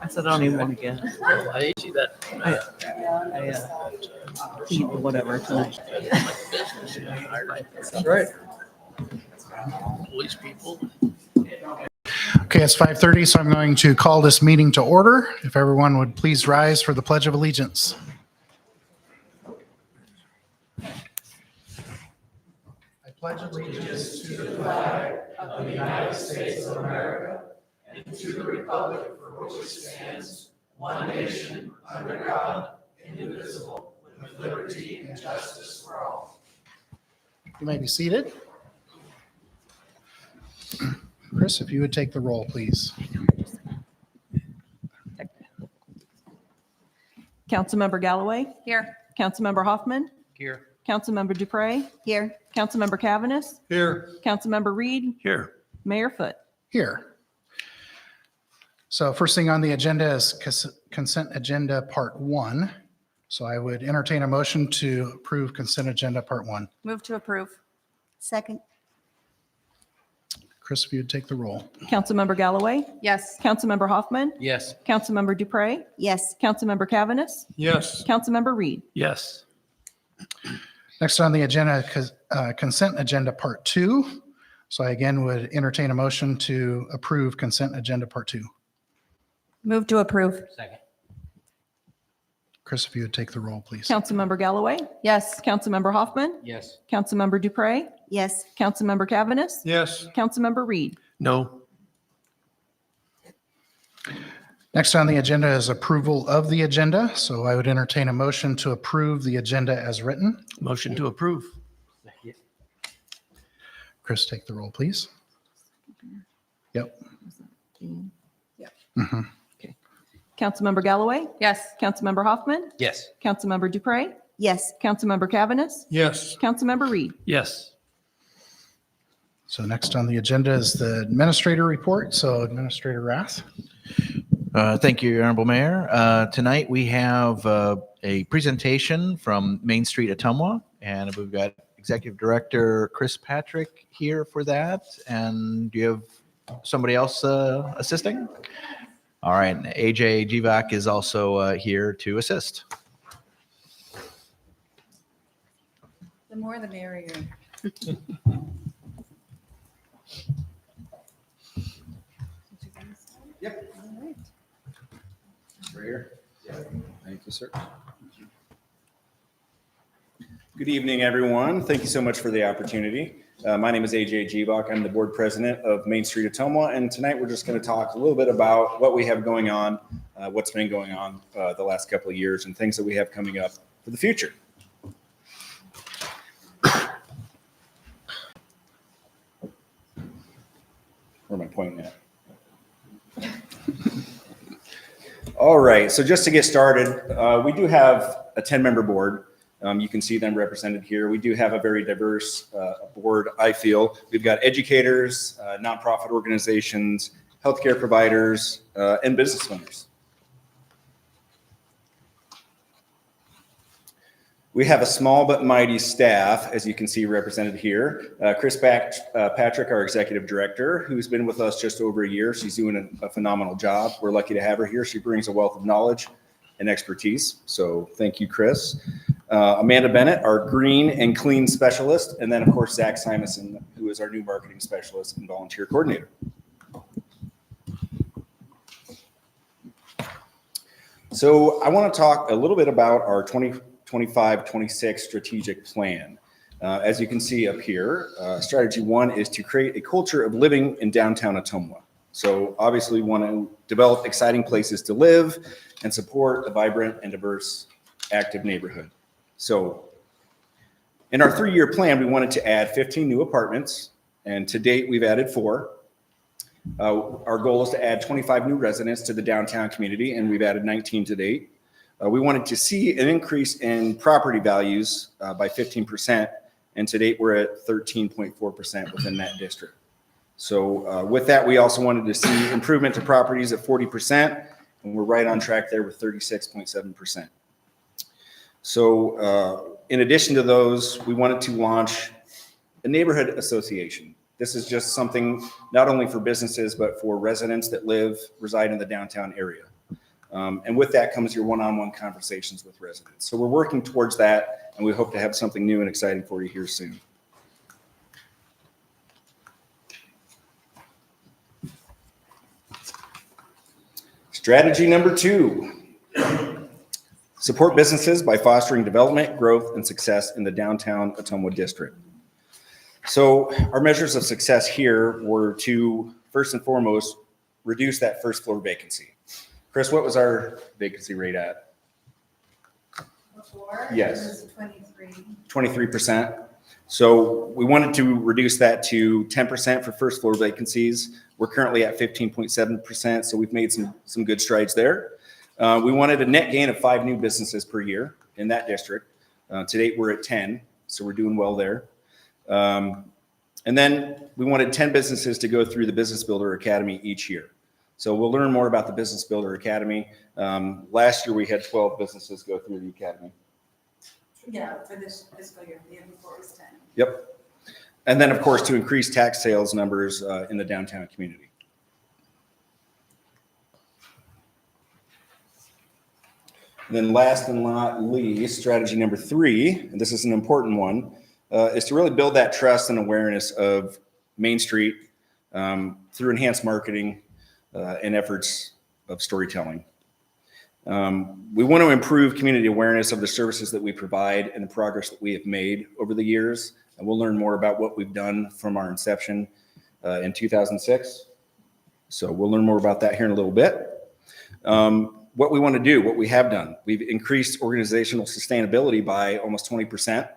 I said I don't even want to get. I see that. I eat whatever tonight. That's right. Police people. Okay, it's 5:30, so I'm going to call this meeting to order. If everyone would please rise for the Pledge of Allegiance. I pledge allegiance to the flag of the United States of America and to the republic for which it stands, one nation, under God, indivisible, with liberty and justice for all. You may be seated. Chris, if you would take the roll, please. Councilmember Galloway? Here. Councilmember Hoffman? Here. Councilmember Dupre? Here. Councilmember Cavanis? Here. Councilmember Reed? Here. Mayor Foote? Here. So first thing on the agenda is consent agenda part 1. So I would entertain a motion to approve consent agenda part 1. Move to approve. Second. Chris, if you would take the roll. Councilmember Galloway? Yes. Councilmember Hoffman? Yes. Councilmember Dupre? Yes. Councilmember Cavanis? Yes. Councilmember Reed? Yes. Next on the agenda, consent agenda part 2. So I again would entertain a motion to approve consent agenda part 2. Move to approve. Second. Chris, if you would take the roll, please. Councilmember Galloway? Yes. Councilmember Hoffman? Yes. Councilmember Dupre? Yes. Councilmember Cavanis? Yes. Councilmember Reed? No. Next on the agenda is approval of the agenda. So I would entertain a motion to approve the agenda as written. Motion to approve. Chris, take the roll, please. Yep. Councilmember Galloway? Yes. Councilmember Hoffman? Yes. Councilmember Dupre? Yes. Councilmember Cavanis? Yes. Councilmember Reed? Yes. So next on the agenda is the administrator report. So Administrator Rath. Thank you, Your Honorable Mayor. Tonight we have a presentation from Main Street Ottumwa, and we've got Executive Director Chris Patrick here for that. And do you have somebody else assisting? All right, AJ Jivak is also here to assist. The more the merrier. Yep. All right. Right here. Thank you, sir. Good evening, everyone. Thank you so much for the opportunity. My name is AJ Jivak. I'm the board president of Main Street Ottumwa, and tonight we're just going to talk a little bit about what we have going on, what's been going on the last couple of years, and things that we have coming up for the future. Where am I pointing at? All right, so just to get started, we do have a 10-member board. You can see them represented here. We do have a very diverse board, I feel. We've got educators, nonprofit organizations, healthcare providers, and business owners. We have a small but mighty staff, as you can see represented here. Chris Patrick, our executive director, who's been with us just over a year. She's doing a phenomenal job. We're lucky to have her here. She brings a wealth of knowledge and expertise. So thank you, Chris. Amanda Bennett, our green and clean specialist. And then, of course, Zach Simonson, who is our new marketing specialist and volunteer coordinator. So I want to talk a little bit about our 2025-26 strategic plan. As you can see up here, strategy 1 is to create a culture of living in downtown Ottumwa. So obviously we want to develop exciting places to live and support a vibrant and diverse, active neighborhood. So in our 3-year plan, we wanted to add 15 new apartments, and to date we've added 4. Our goal is to add 25 new residents to the downtown community, and we've added 19 to date. We wanted to see an increase in property values by 15%, and to date we're at 13.4% within that district. So with that, we also wanted to see improvement to properties at 40%, and we're right on track there with 36.7%. So in addition to those, we wanted to launch a neighborhood association. This is just something not only for businesses, but for residents that reside in the downtown area. And with that comes your one-on-one conversations with residents. So we're working towards that, and we hope to have something new and exciting for you here soon. Strategy number 2, support businesses by fostering development, growth, and success in the downtown Ottumwa district. So our measures of success here were to, first and foremost, reduce that first floor vacancy. Chris, what was our vacancy rate at? Before? Yes. It was 23. 23%. So we wanted to reduce that to 10% for first floor vacancies. We're currently at 15.7%, so we've made some good strides there. We wanted a net gain of 5 new businesses per year in that district. To date, we're at 10, so we're doing well there. And then we wanted 10 businesses to go through the Business Builder Academy each year. So we'll learn more about the Business Builder Academy. Last year, we had 12 businesses go through the academy. Yeah, for this fiscal year. The year before was 10. Yep. And then, of course, to increase tax sales numbers in the downtown community. And then last and not least, strategy number 3, and this is an important one, is to really build that trust and awareness of Main Street through enhanced marketing and efforts of storytelling. We want to improve community awareness of the services that we provide and the progress that we have made over the years. And we'll learn more about what we've done from our inception in 2006. So we'll learn more about that here in a little bit. What we want to do, what we have done, we've increased organizational sustainability by almost 20%.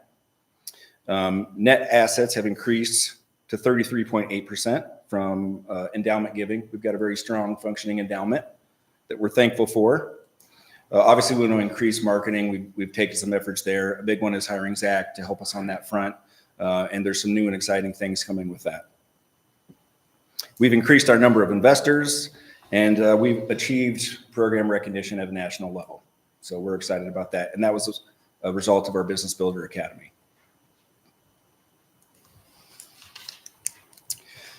Net assets have increased to 33.8% from endowment giving. We've got a very strong functioning endowment that we're thankful for. Obviously, we want to increase marketing. We've taken some efforts there. A big one is hiring Zach to help us on that front. And there's some new and exciting things coming with that. We've increased our number of investors, and we've achieved program recognition at a national level. So we're excited about that. And that was a result of our Business Builder Academy.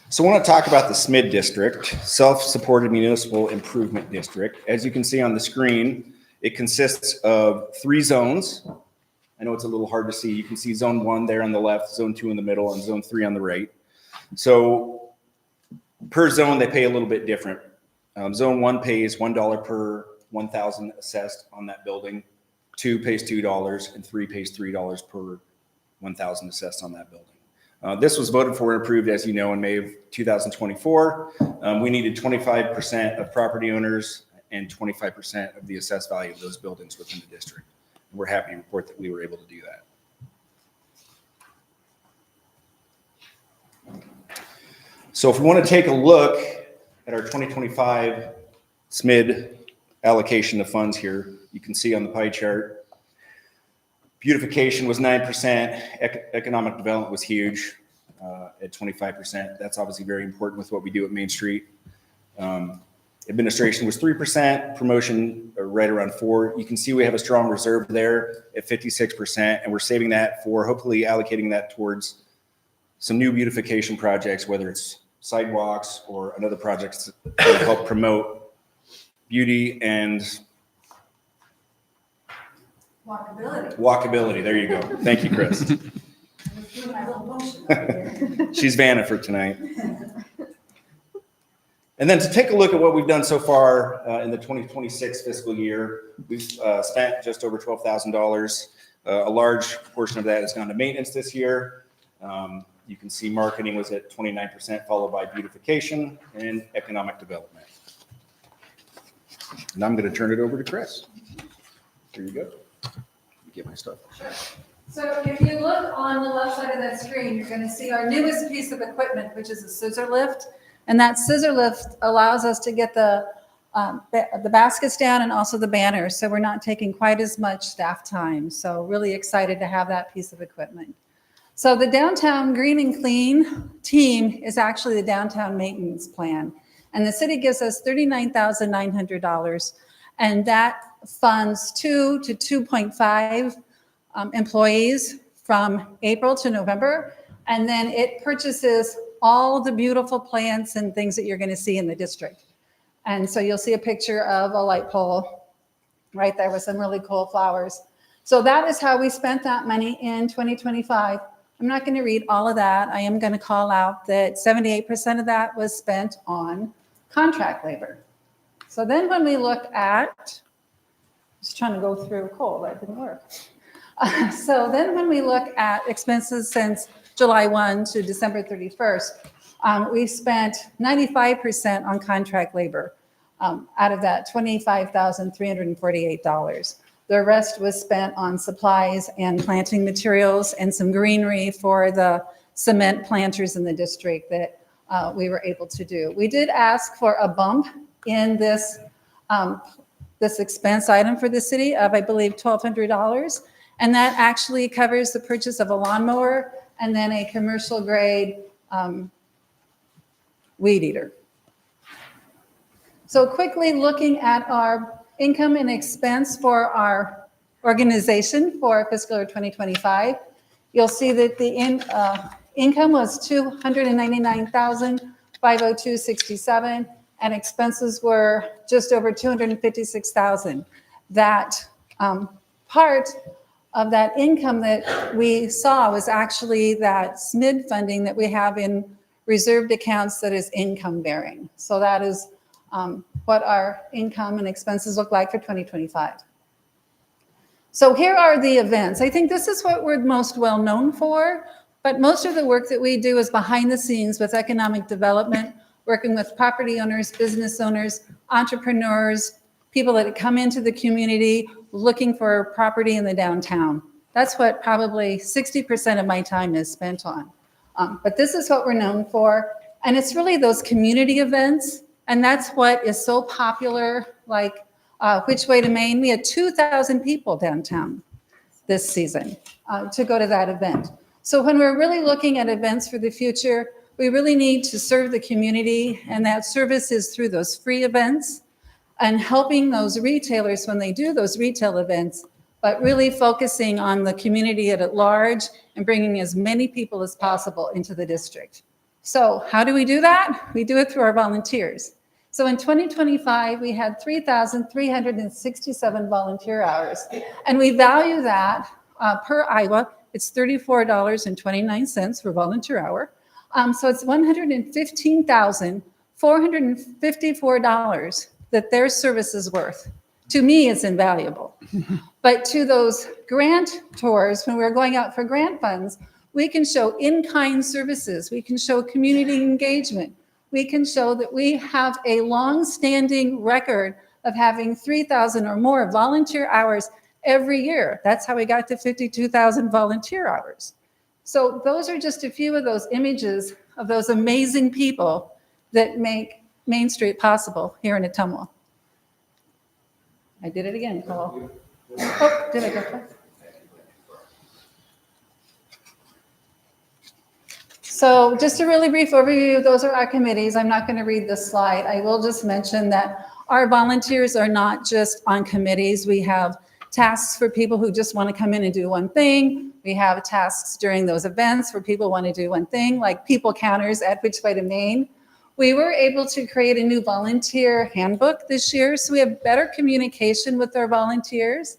So I want to talk about the SMID district, Self-Supported Municipal Improvement District. As you can see on the screen, it consists of 3 zones. I know it's a little hard to see. You can see zone 1 there on the left, zone 2 in the middle, and zone 3 on the right. So per zone, they pay a little bit different. Zone 1 pays $1 per 1,000 assessed on that building. 2 pays $2, and 3 pays $3 per 1,000 assessed on that building. This was voted for and approved, as you know, in May of 2024. We needed 25% of property owners and 25% of the assessed value of those buildings within the district. And we're happy to report that we were able to do that. So if we want to take a look at our 2025 SMID allocation of funds here, you can see on the pie chart, beautification was 9%. Economic development was huge at 25%. That's obviously very important with what we do at Main Street. Administration was 3%. Promotion right around 4%. You can see we have a strong reserve there at 56%, and we're saving that for hopefully allocating that towards some new beautification projects, whether it's sidewalks or another projects to help promote beauty and walkability. There you go. Thank you, Chris. She's Vanna for tonight. And then to take a look at what we've done so far in the 2026 fiscal year, we've spent just over $12,000. A large portion of that has gone to maintenance this year. You can see marketing was at 29%, followed by beautification and economic development. And I'm going to turn it over to Chris. Here you go. Get my stuff. Sure. So if you look on the left side of that screen, you're going to see our newest piece of equipment, which is a scissor lift. And that scissor lift allows us to get the baskets down and also the banners. So we're not taking quite as much staff time. So really excited to have that piece of equipment. So the Downtown Green and Clean team is actually the downtown maintenance plan. And the city gives us $39,900. And that funds 2 to 2.5 employees from April to November. And then it purchases all the beautiful plants and things that you're going to see in the district. And so you'll see a picture of a light pole right there with some really cool flowers. So that is how we spent that money in 2025. I'm not going to read all of that. I am going to call out that 78% of that was spent on contract labor. So then when we look at, just trying to go through coal, that didn't work. So then when we look at expenses since July 1 to December 31st, we spent 95% on contract labor out of that $25,348. The rest was spent on supplies and planting materials and some greenery for the cement planters in the district that we were able to do. We did ask for a bump in this expense item for the city of, I believe, $1,200. And that actually covers the purchase of a lawnmower and then a commercial grade weed eater. So quickly looking at our income and expense for our organization for fiscal year 2025, you'll see that the income was $299,502.67, and expenses were just over $256,000. That part of that income that we saw was actually that SMID funding that we have in reserved accounts that is income bearing. So that is what our income and expenses look like for 2025. So here are the events. I think this is what we're most well known for, but most of the work that we do is behind the scenes with economic development, working with property owners, business owners, entrepreneurs, people that come into the community looking for property in the downtown. That's what probably 60% of my time is spent on. But this is what we're known for. And it's really those community events. And that's what is so popular, like Which Way to Maine. We had 2,000 people downtown this season to go to that event. So when we're really looking at events for the future, we really need to serve the community. And that service is through those free events and helping those retailers when they do those retail events, but really focusing on the community at large and bringing as many people as possible into the district. So how do we do that? We do it through our volunteers. So in 2025, we had 3,367 volunteer hours, and we value that per Iowa. It's $34.29 for volunteer hour. So it's $115,454 that their service is worth. To me, it's invaluable. But to those grantors, when we're going out for grant funds, we can show in-kind services. We can show community engagement. We can show that we have a long-standing record of having 3,000 or more volunteer hours every year. That's how we got to 52,000 volunteer hours. So those are just a few of those images of those amazing people that make Main Street possible here in Ottumwa. I did it again, Paul. Oh, did I go fast? So just a really brief overview, those are our committees. I'm not going to read this slide. I will just mention that our volunteers are not just on committees. We have tasks for people who just want to come in and do one thing. We have tasks during those events for people who want to do one thing, like people counters at Which Way to Maine. We were able to create a new volunteer handbook this year, so we have better communication with our volunteers.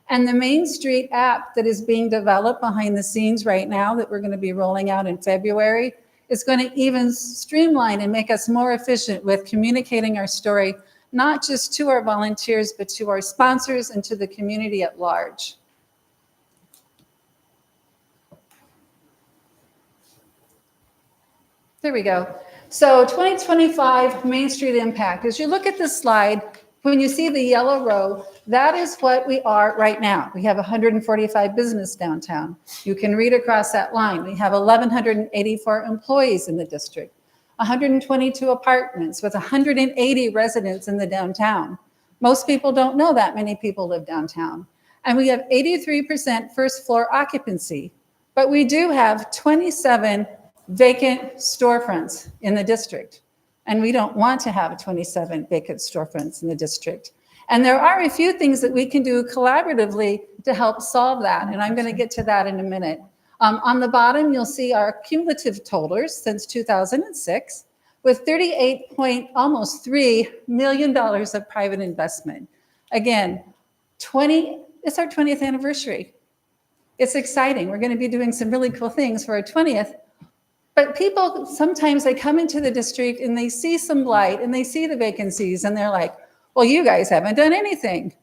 And the Main Street app that is being developed behind the scenes right now that we're going to be rolling out in February is going to even streamline and make us more efficient with communicating our story, not just to our volunteers, but to our sponsors and to the community at large. There we go. So 2025 Main Street impact. As you look at this slide, when you see the yellow row, that is what we are right now. We have 145 business downtown. You can read across that line. We have 1,184 employees in the district, 122 apartments with 180 residents in the downtown. Most people don't know that many people live downtown. And we have 83% first floor occupancy, but we do have 27 vacant storefronts in the district. And we don't want to have 27 vacant storefronts in the district. And there are a few things that we can do collaboratively to help solve that. And I'm going to get to that in a minute. On the bottom, you'll see our cumulative totals since 2006, with almost $3 million of private investment. Again, it's our 20th anniversary. It's exciting. We're going to be doing some really cool things for our 20th. But people, sometimes they come into the district and they see some blight and they see the vacancies and they're like, well, you guys haven't done anything.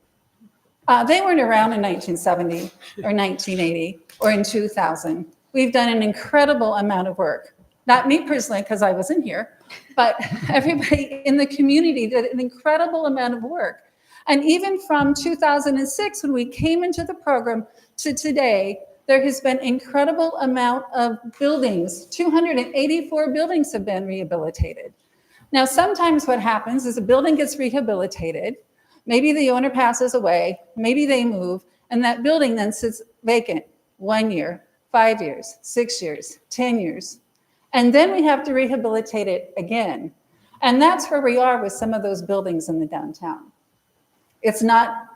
They weren't around in 1970 or 1980 or in 2000. We've done an incredible amount of work. Not me personally, because I wasn't here, but everybody in the community did an incredible amount of work. And even from 2006, when we came into the program, to today, there has been incredible amount of buildings. 284 buildings have been rehabilitated. Now, sometimes what happens is a building gets rehabilitated, maybe the owner passes away, maybe they move, and that building then sits vacant 1 year, 5 years, 6 years, 10 years. And then we have to rehabilitate it again. And that's where we are with some of those buildings in the downtown. It's not,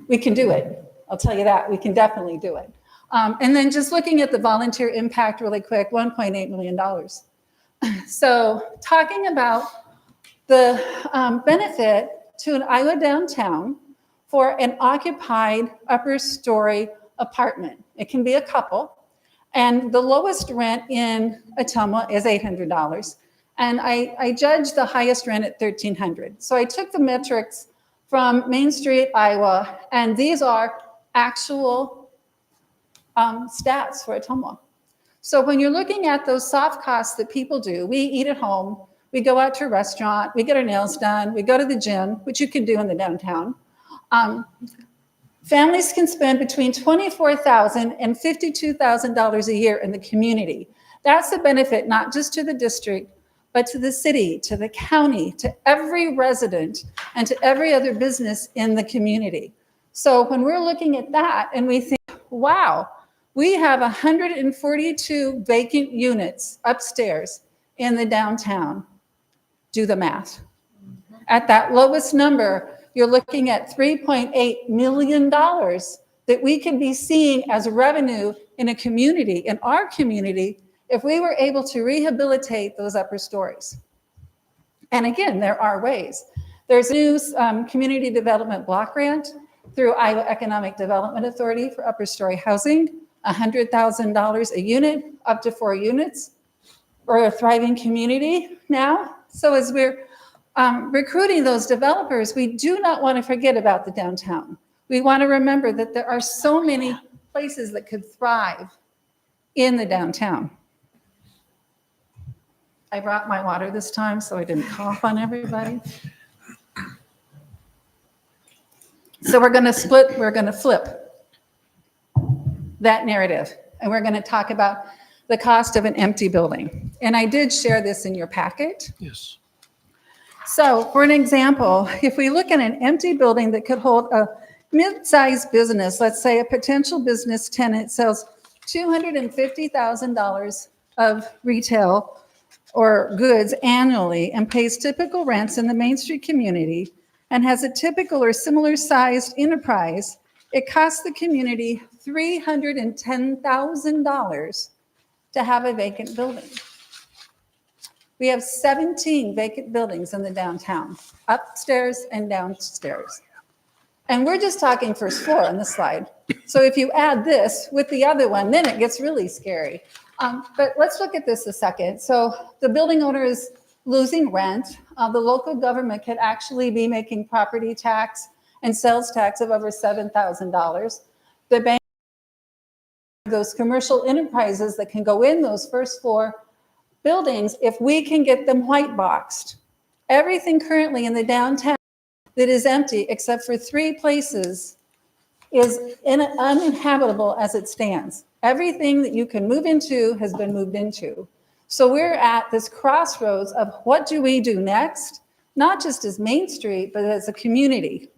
we can do it. I'll tell you that, we can definitely do it. And then just looking at the volunteer impact really quick, $1.8 million. So talking about the benefit to an Iowa downtown for an occupied upper story apartment. It can be a couple. And the lowest rent in Ottumwa is $800. And I judged the highest rent at $1,300. So I took the metrics from Main Street, Iowa, and these are actual stats for Ottumwa. So when you're looking at those soft costs that people do, we eat at home, we go out to a restaurant, we get our nails done, we go to the gym, which you can do in the downtown. Families can spend between $24,000 and $52,000 a year in the community. That's a benefit not just to the district, but to the city, to the county, to every resident, and to every other business in the community. So when we're looking at that and we think, wow, we have 142 vacant units upstairs in the downtown. Do the math. At that lowest number, you're looking at $3.8 million that we can be seeing as revenue in a community, in our community, if we were able to rehabilitate those upper stories. And again, there are ways. There's a new community development block grant through Iowa Economic Development Authority for upper story housing, $100,000 a unit, up to 4 units, or a thriving community now. So as we're recruiting those developers, we do not want to forget about the downtown. We want to remember that there are so many places that could thrive in the downtown. I brought my water this time so I didn't cough on everybody. So we're going to flip that narrative, and we're going to talk about the cost of an empty building. And I did share this in your packet. Yes. So for an example, if we look at an empty building that could hold a mid-sized business, let's say a potential business tenant sells $250,000 of retail or goods annually and pays typical rents in the Main Street community and has a typical or similar sized enterprise, it costs the community $310,000 to have a vacant building. We have 17 vacant buildings in the downtown, upstairs and downstairs. And we're just talking first floor on this slide. So if you add this with the other one, then it gets really scary. But let's look at this a second. So the building owner is losing rent. The local government could actually be making property tax and sales tax of over $7,000. The bank, those commercial enterprises that can go in those first floor buildings, if we can get them white boxed. Everything currently in the downtown that is empty, except for 3 places, is uninhabitable as it stands. Everything that you can move into has been moved into. So we're at this crossroads of what do we do next, not just as Main Street, but as a community.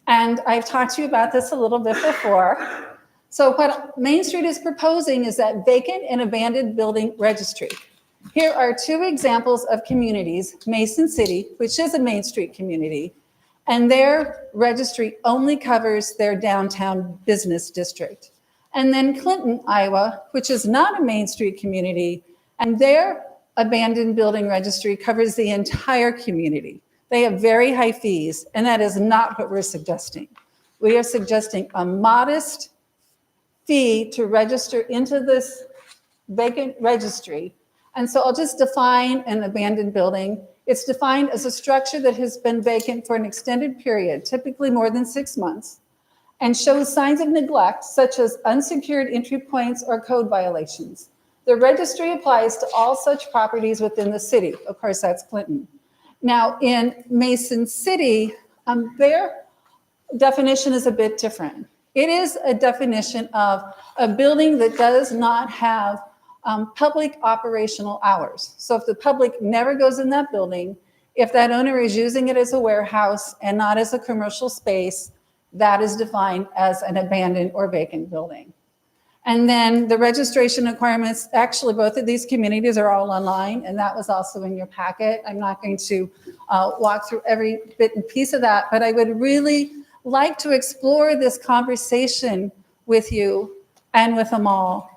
And I've talked to you about this a little bit before. So what Main Street is proposing is that vacant and abandoned building registry. Here are 2 examples of communities, Mason City, which is a Main Street community, and their registry only covers their downtown business district. And then Clinton, Iowa, which is not a Main Street community, and their abandoned building registry covers the entire community. They have very high fees, and that is not what we're suggesting. We are suggesting a modest fee to register into this vacant registry. And so I'll just define an abandoned building. It's defined as a structure that has been vacant for an extended period, typically more than 6 months, and shows signs of neglect, such as unsecured entry points or code violations. The registry applies to all such properties within the city. Of course, that's Clinton. Now, in Mason City, their definition is a bit different. It is a definition of a building that does not have public operational hours. So if the public never goes in that building, if that owner is using it as a warehouse and not as a commercial space, that is defined as an abandoned or vacant building. And then the registration requirements, actually both of these communities are all online, and that was also in your packet. I'm not going to walk through every bit and piece of that, but I would really like to explore this conversation with you and with Amal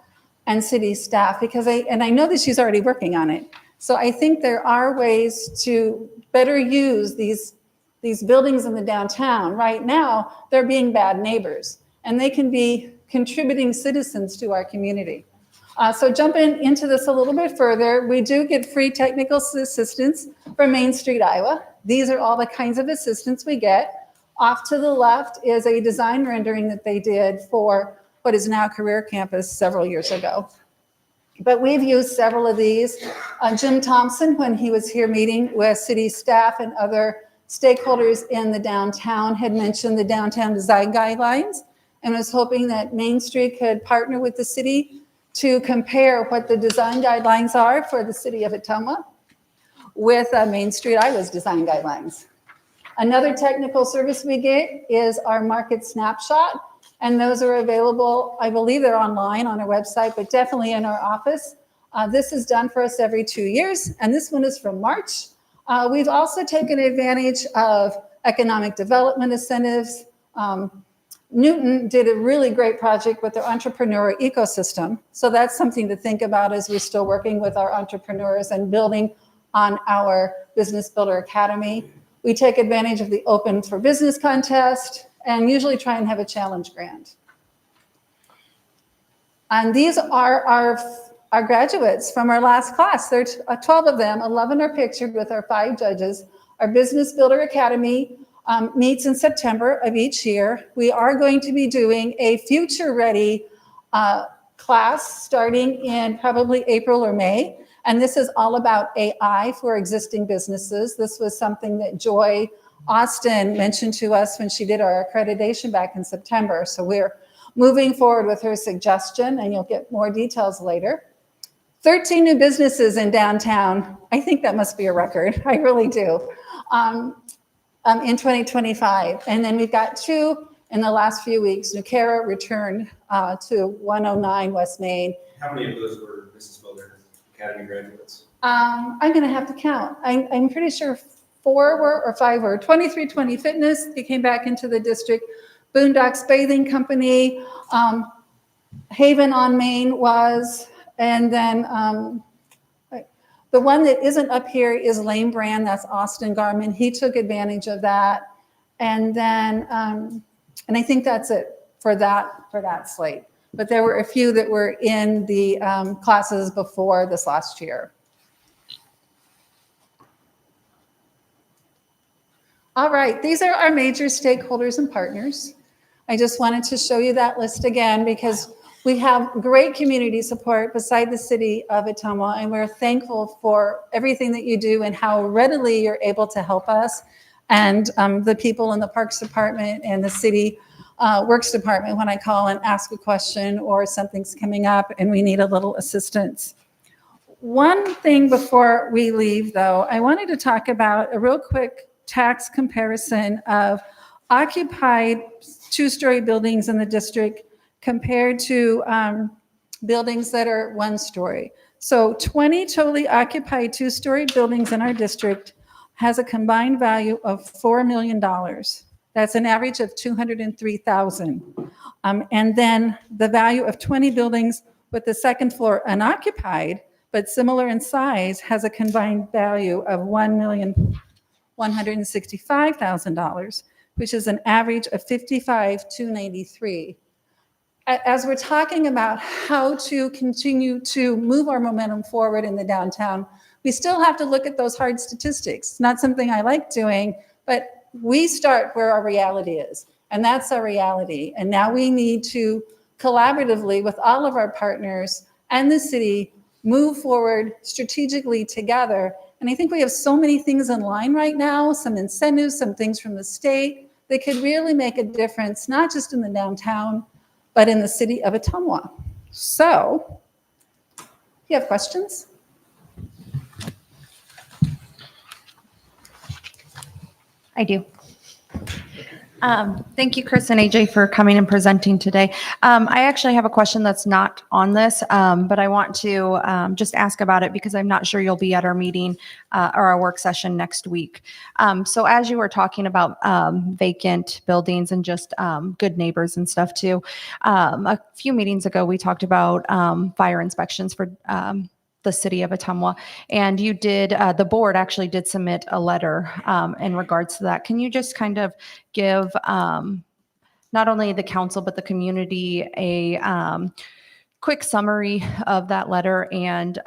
and city staff, because I know that she's already working on it. So I think there are ways to better use these buildings in the downtown. Right now, they're being bad neighbors, and they can be contributing citizens to our community. So jumping into this a little bit further, we do get free technical assistance from Main Street, Iowa. These are all the kinds of assistance we get. Off to the left is a design rendering that they did for what is now Career Campus several years ago. But we've used several of these. Jim Thompson, when he was here meeting with city staff and other stakeholders in the downtown, had mentioned the downtown design guidelines and was hoping that Main Street could partner with the city to compare what the design guidelines are for the city of Ottumwa with Main Street, Iowa's design guidelines. Another technical service we get is our market snapshot, and those are available, I believe they're online on our website, but definitely in our office. This is done for us every 2 years, and this one is from March. We've also taken advantage of economic development incentives. Newton did a really great project with their entrepreneur ecosystem. So that's something to think about as we're still working with our entrepreneurs and building on our Business Builder Academy. We take advantage of the Open for Business contest and usually try and have a challenge grant. And these are our graduates from our last class. There's 12 of them, 11 are pictured with our 5 judges. Our Business Builder Academy meets in September of each year. We are going to be doing a Future Ready class starting in probably April or May. And this is all about AI for existing businesses. This was something that Joy Austin mentioned to us when she did our accreditation back in September. So we're moving forward with her suggestion, and you'll get more details later. 13 new businesses in downtown. I think that must be a record. I really do. In 2025. And then we've got 2 in the last few weeks. Nucara returned to 109 West Main. How many of those were Business Builder Academy graduates? I'm going to have to count. I'm pretty sure 4 were or 5 were. 2320 Fitness, they came back into the district. Boondocks Bathing Company, Haven on Main was, and then the one that isn't up here is Lane Brand. That's Austin Garman. He took advantage of that. And then, and I think that's it for that slate. But there were a few that were in the classes before this last year. All right, these are our major stakeholders and partners. I just wanted to show you that list again because we have great community support beside the city of Ottumwa, and we're thankful for everything that you do and how readily you're able to help us. And the people in the Parks Department and the City Works Department when I call and ask a question or something's coming up and we need a little assistance. One thing before we leave, though, I wanted to talk about a real quick tax comparison of occupied 2-story buildings in the district compared to buildings that are 1-story. So 20 totally occupied 2-story buildings in our district has a combined value of $4 million. That's an average of 203,000. And then the value of 20 buildings with the second floor unoccupied, but similar in size, has a combined value of $1,165,000, which is an average of 55,293. As we're talking about how to continue to move our momentum forward in the downtown, we still have to look at those hard statistics. It's not something I like doing, but we start where our reality is, and that's our reality. And now we need to collaboratively with all of our partners and the city move forward strategically together. And I think we have so many things in line right now, some incentives, some things from the state that could really make a difference, not just in the downtown, but in the city of Ottumwa. So, you have questions? I do. Thank you, Chris and AJ, for coming and presenting today. I actually have a question that's not on this, but I want to just ask about it because I'm not sure you'll be at our meeting or our work session next week. So as you were talking about vacant buildings and just good neighbors and stuff too, a few meetings ago, we talked about fire inspections for the city of Ottumwa, and you did, the board actually did submit a letter in regards to that. Can you just kind of give not only the council but the community a quick summary of that letter and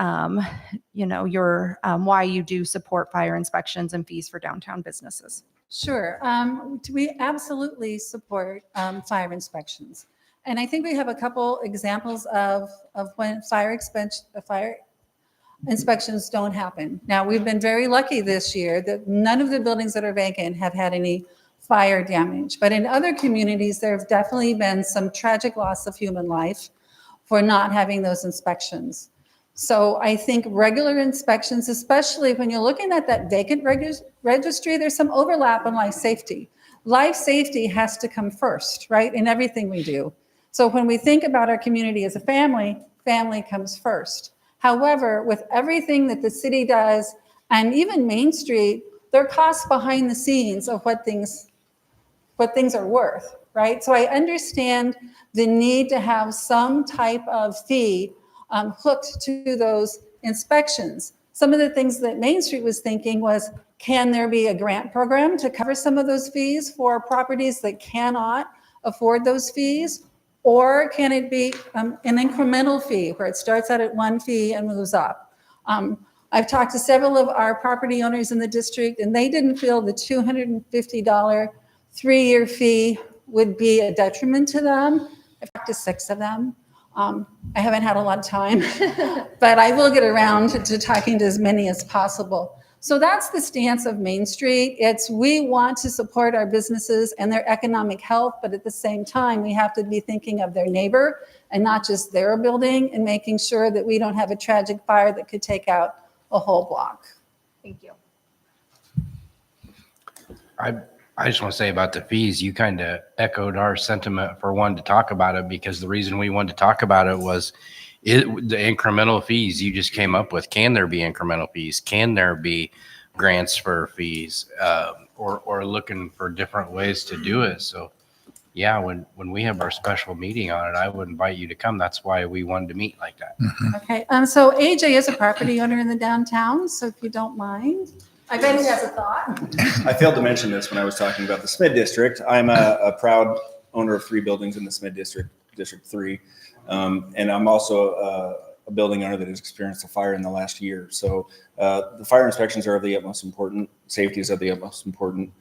your why you do support fire inspections and fees for downtown businesses? Sure. We absolutely support fire inspections. And I think we have a couple examples of when fire inspections don't happen. Now, we've been very lucky this year that none of the buildings that are vacant have had any fire damage. But in other communities, there have definitely been some tragic loss of human life for not having those inspections. So I think regular inspections, especially when you're looking at that vacant registry, there's some overlap on life safety. Life safety has to come first, right, in everything we do. So when we think about our community as a family, family comes first. However, with everything that the city does, and even Main Street, there are costs behind the scenes of what things are worth, right? So I understand the need to have some type of fee hooked to those inspections. Some of the things that Main Street was thinking was, can there be a grant program to cover some of those fees for properties that cannot afford those fees? Or can it be an incremental fee where it starts out at one fee and moves up? I've talked to several of our property owners in the district, and they didn't feel the $250 3-year fee would be a detriment to them. I've talked to 6 of them. I haven't had a lot of time, but I will get around to talking to as many as possible. So that's the stance of Main Street. It's we want to support our businesses and their economic health, but at the same time, we have to be thinking of their neighbor and not just their building, and making sure that we don't have a tragic fire that could take out a whole block. Thank you. I just want to say about the fees, you kind of echoed our sentiment for wanting to talk about it, because the reason we wanted to talk about it was the incremental fees you just came up with. Can there be incremental fees? Can there be grants for fees, or looking for different ways to do it? So yeah, when we have our special meeting on it, I would invite you to come. That's why we wanted to meet like that. Okay, so AJ is a property owner in the downtown, so if you don't mind, I bet he has a thought. I failed to mention this when I was talking about the SMID district. I'm a proud owner of 3 buildings in the SMID district, District 3. And I'm also a building owner that has experienced a fire in the last year. So the fire inspections are of the utmost important. Safety is of the utmost important.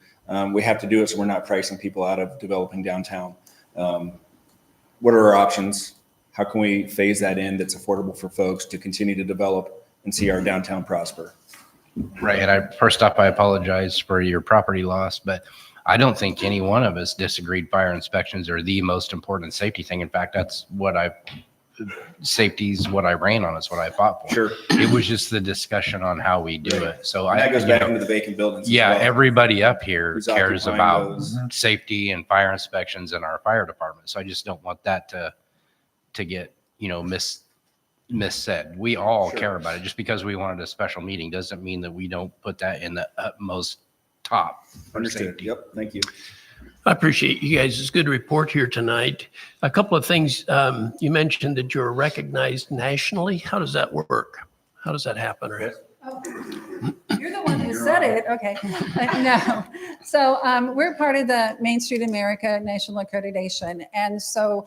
We have to do it so we're not pricing people out of developing downtown. What are our options? How can we phase that in that's affordable for folks to continue to develop and see our downtown prosper? Right. And first off, I apologize for your property loss, but I don't think any one of us disagreed fire inspections are the most important safety thing. In fact, that's what safety is what I ran on. It's what I fought for. Sure. It was just the discussion on how we do it. So And that goes back into the vacant buildings. as yeah, well. everybody up here Who's cares occupying about those. safety and fire inspections in our fire department. So I just don't want that to get, missaid. We all Sure. care about it. Just because we wanted a special meeting doesn't mean that we don't put that in the utmost top for Understood. safety. Yep. Thank you. I appreciate you guys. It's good to report here tonight. A couple of things. You mentioned that you're recognized nationally. How does that work? How does that happen? Or You're the one who said it. Okay. No. So we're part of the Main Street America National Accreditation. And so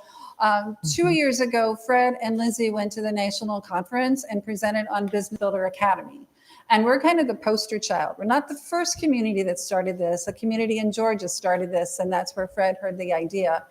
2 years ago, Fred and Lizzie went to the national conference and presented on Business Builder Academy. And we're kind of the poster child. We're not the first community that started this. A community in Georgia started this, and that's where Fred heard the idea.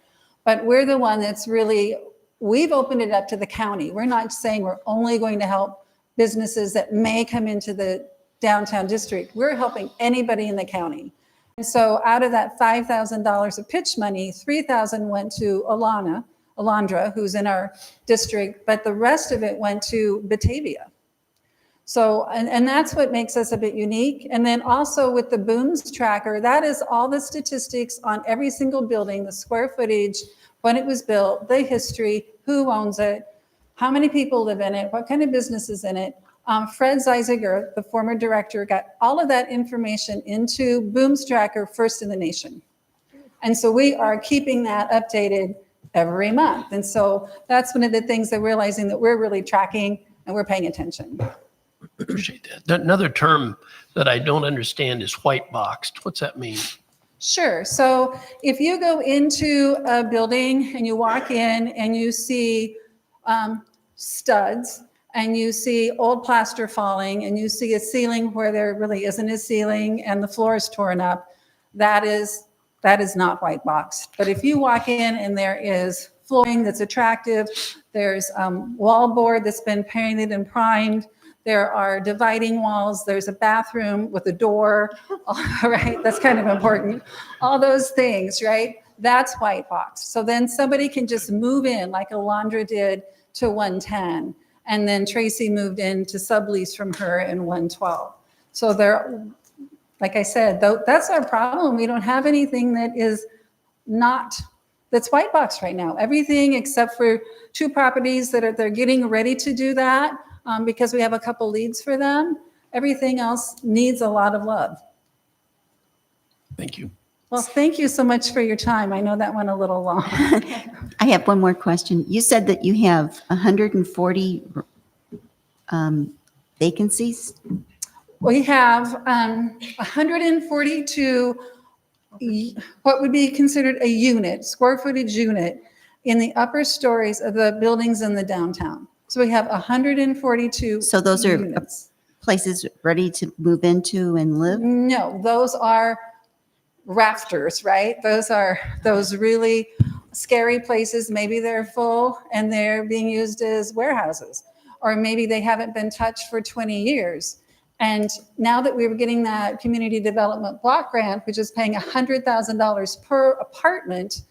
But we're the one that's really, we've opened it up to the county. We're not saying we're only going to help businesses that may come into the downtown district. We're helping anybody in the county. And so out of that $5,000 of pitch money, $3,000 went to Alondra, who's in our district, but the rest of it went to Batavia. So, and that's what makes us a bit unique. And then also with the Booms tracker, that is all the statistics on every single building, the square footage, when it was built, the history, who owns it, how many people live in it, what kind of business is in it. Fred Zeisiger, the former director, got all of that information into Booms tracker first in the nation. And so we are keeping that updated every month. And so that's one of the things that we're realizing that we're really tracking and we're paying attention. appreciate that. Another term that I don't understand is white boxed. What's that mean? Sure. So if you go into a building and you walk in and you see studs and you see old plaster falling and you see a ceiling where there really isn't a ceiling and the floor is torn up, that is not white boxed. But if you walk in and there is flooring that's attractive, there's wallboard that's been painted and primed, there are dividing walls, there's a bathroom with a door, right? That's kind of important. All those things, right? That's white box. So then somebody can just move in like Alondra did to 110. And then Tracy moved in to sublease from her in 112. So there, like I said, that's our problem. We don't have anything that is that's white box right now. Everything except for 2 properties they're getting ready to do that. Because we have a couple leads for them. Everything else needs a lot of love. Thank you. Well, thank you so much for your time. I know that went a little long. I have one more question. You said that you have 140 vacancies? We have 142, what would be considered a unit, square footage unit, in the upper stories of the buildings in the downtown. So we have 142 So those are units. places ready to move into and live? No, those are rafters, right? Those are those really scary places. Maybe they're full and they're being used as warehouses, or maybe they haven't been touched for 20 years. And now that we were getting that community development block grant, which is paying $100,000 per apartment,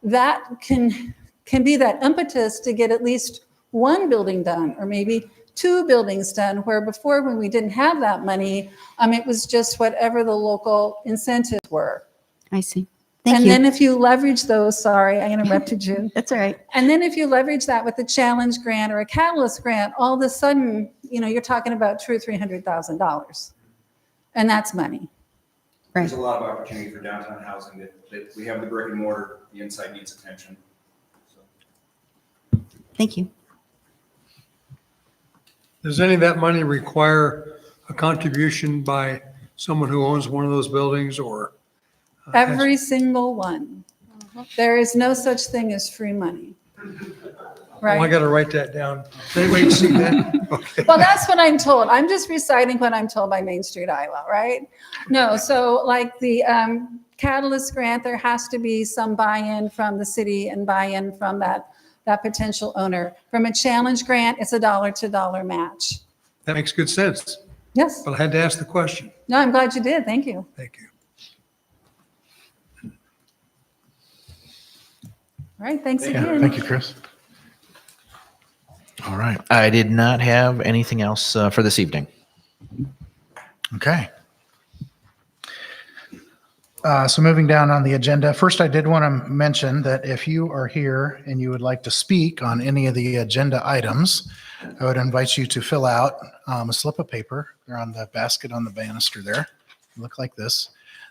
that can be that impetus to get at least 1 building done, or maybe 2 buildings done, where before, when we didn't have that money, it was just whatever the local incentives were. I see. Thank And you. then if you leverage those, sorry, I interrupted you. That's all right. And then if you leverage that with a challenge grant or a catalyst grant, all of a sudden, you're talking about $200,000 or $300,000. And that's money. There's a lot of opportunity for downtown housing that we have the brick and mortar, the inside needs attention. So. Thank you. Does any of that money require a contribution by someone who owns one of those buildings or? Every single one. There is no such thing as free money. Right? Oh, I got to write that down. They wait to see that. Okay. Well, that's what I'm told. I'm just reciting what I'm told by Main Street, Iowa, right? No, so like the Catalyst grant, there has to be some buy-in from the city and buy-in from that potential owner. From a challenge grant, it's a dollar-to-dollar match. That makes good sense. Yes. But I had to ask the question. No, I'm glad you did. Thank you. Thank you. All right, thanks Yeah, again. thank you, Chris. All right. I did not have anything else for this evening. Okay. So moving down on the agenda, first I did want to mention that if you are here and you would like to speak on any of the agenda items, I would invite you to fill out a slip of paper. They're on the basket on the banister there. Look like this.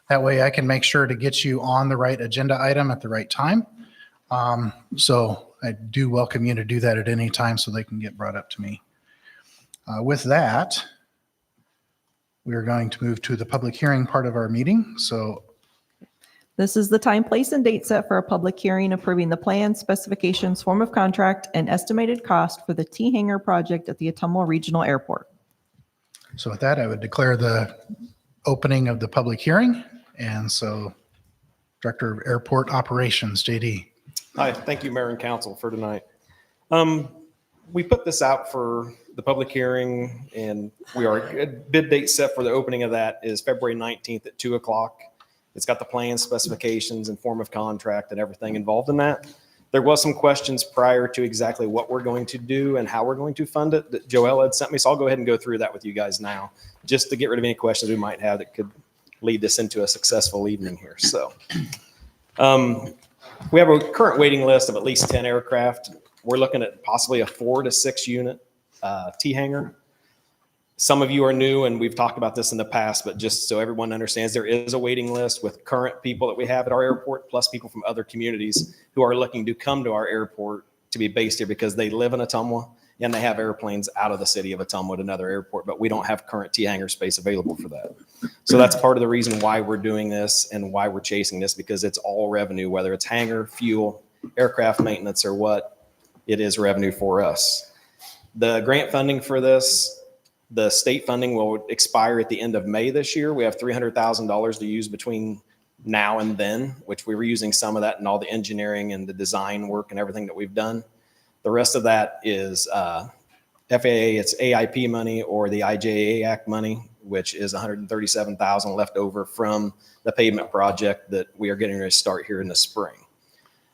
That way I can make sure to get you on the right agenda item at the right time. So I do welcome you to do that at any time so they can get brought up to me. With that, we are going to move to the public hearing part of our meeting. So This is the time, place, and date set for a public hearing approving the plans, specifications, form of contract, and estimated cost for the T-Hangar project at the Ottumwa Regional Airport. So with that, I would declare the opening of the public hearing. And so Director of Airport Operations, JD. Hi, thank you, Mayor and Council, for tonight. We put this out for the public hearing, and bid date set for the opening of that is February 19th at 2 o'clock. It's got the plans, specifications, and form of contract and everything involved in that. There was some questions prior to exactly what we're going to do and how we're going to fund it that Joelle had sent me, so I'll go ahead and go through that with you guys now, just to get rid of any questions we might have that could lead this into a successful evening here. So we have a current waiting list of at least 10 aircraft. We're looking at possibly a 4 to 6 unit T-Hangar. Some of you are new, and we've talked about this in the past, but just so everyone understands, there is a waiting list with current people that we have at our airport, plus people from other communities who are looking to come to our airport to be based here because they live in Ottumwa and they have airplanes out of the city of Ottumwa to another airport, but we don't have current T-Hangar space available for that. So that's part of the reason why we're doing this and why we're chasing this, because it's all revenue, whether it's hangar, fuel, aircraft maintenance, or what, it is revenue for us. The grant funding for this, the state funding will expire at the end of May this year. We have $300,000 to use between now and then, which we were using some of that in all the engineering and the design work and everything that we've done. The rest of that is FAA, it's AIP money or the IJA Act money, which is $137,000 left over from the pavement project that we are getting ready to start here in the spring.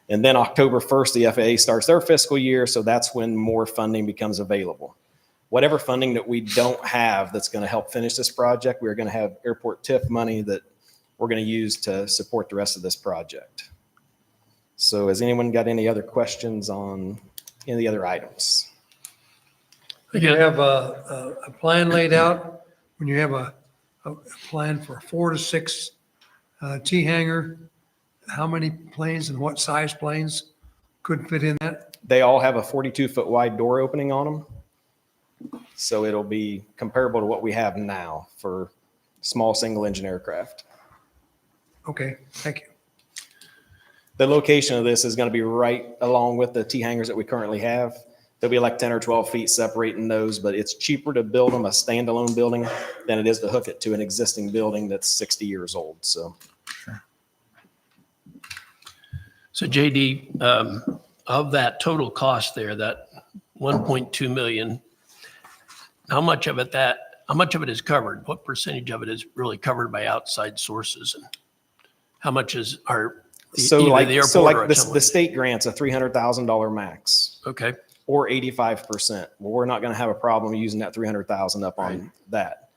And then October 1st, the FAA starts their fiscal year, so that's when more funding becomes available. Whatever funding that we don't have that's going to help finish this project, we're going to have airport TIF money that we're going to use to support the rest of this project. So has anyone got any other questions on any of the other items? You have a plan laid out, when you have a plan for 4 to 6 T-Hangar, how many planes and what size planes could fit in that? They all have a 42-foot wide door opening on them. So it'll be comparable to what we have now for small single engine aircraft. Okay, thank you. The location of this is going to be right along with the T-Hangars that we currently have. There'll be like 10 or 12 feet separating those, but it's cheaper to build them a standalone building than it is to hook it to an existing building that's 60 years old. So, So JD, of that total cost there, that 1.2 million, how much of it is covered? What percentage of it is really covered by outside sources? And how much is the state grants a $300,000 max. Okay. Or 85%. Well, we're not going to have a problem using that 300,000 up on that.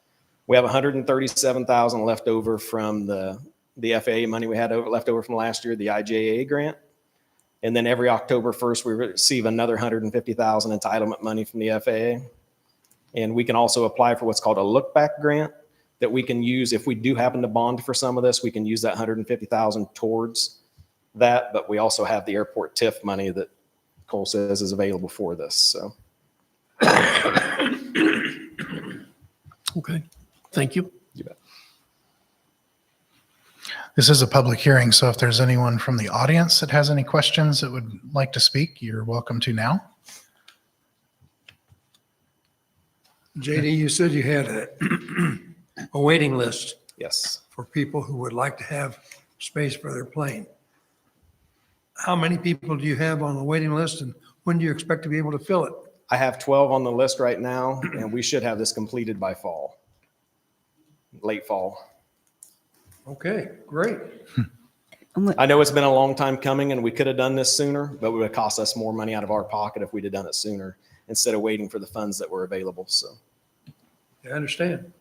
We have 137,000 left over from the FAA money we had left over from last year, the IJA grant. And then every October 1st, we receive another 150,000 entitlement money from the FAA. And we can also apply for what's called a look back grant that we can use. If we do happen to bond for some of this, we can use that 150,000 towards that. But we also have the airport TIF money that Cole says is available for this. So. Okay, thank you. You bet. This is a public hearing, so if there's anyone from the audience that has any questions that would like to speak, you're welcome to now. JD, you said you had a waiting list. Yes. For people who would like to have space for their plane. How many people do you have on the waiting list, and when do you expect to be able to fill it? I have 12 on the list right now, and we should have this completed by fall, late fall. Okay, great. I know it's been a long time coming, and we could have done this sooner, but it would have cost us more money out of our pocket if we'd have done it sooner instead of waiting for the funds that were available. So, I understand.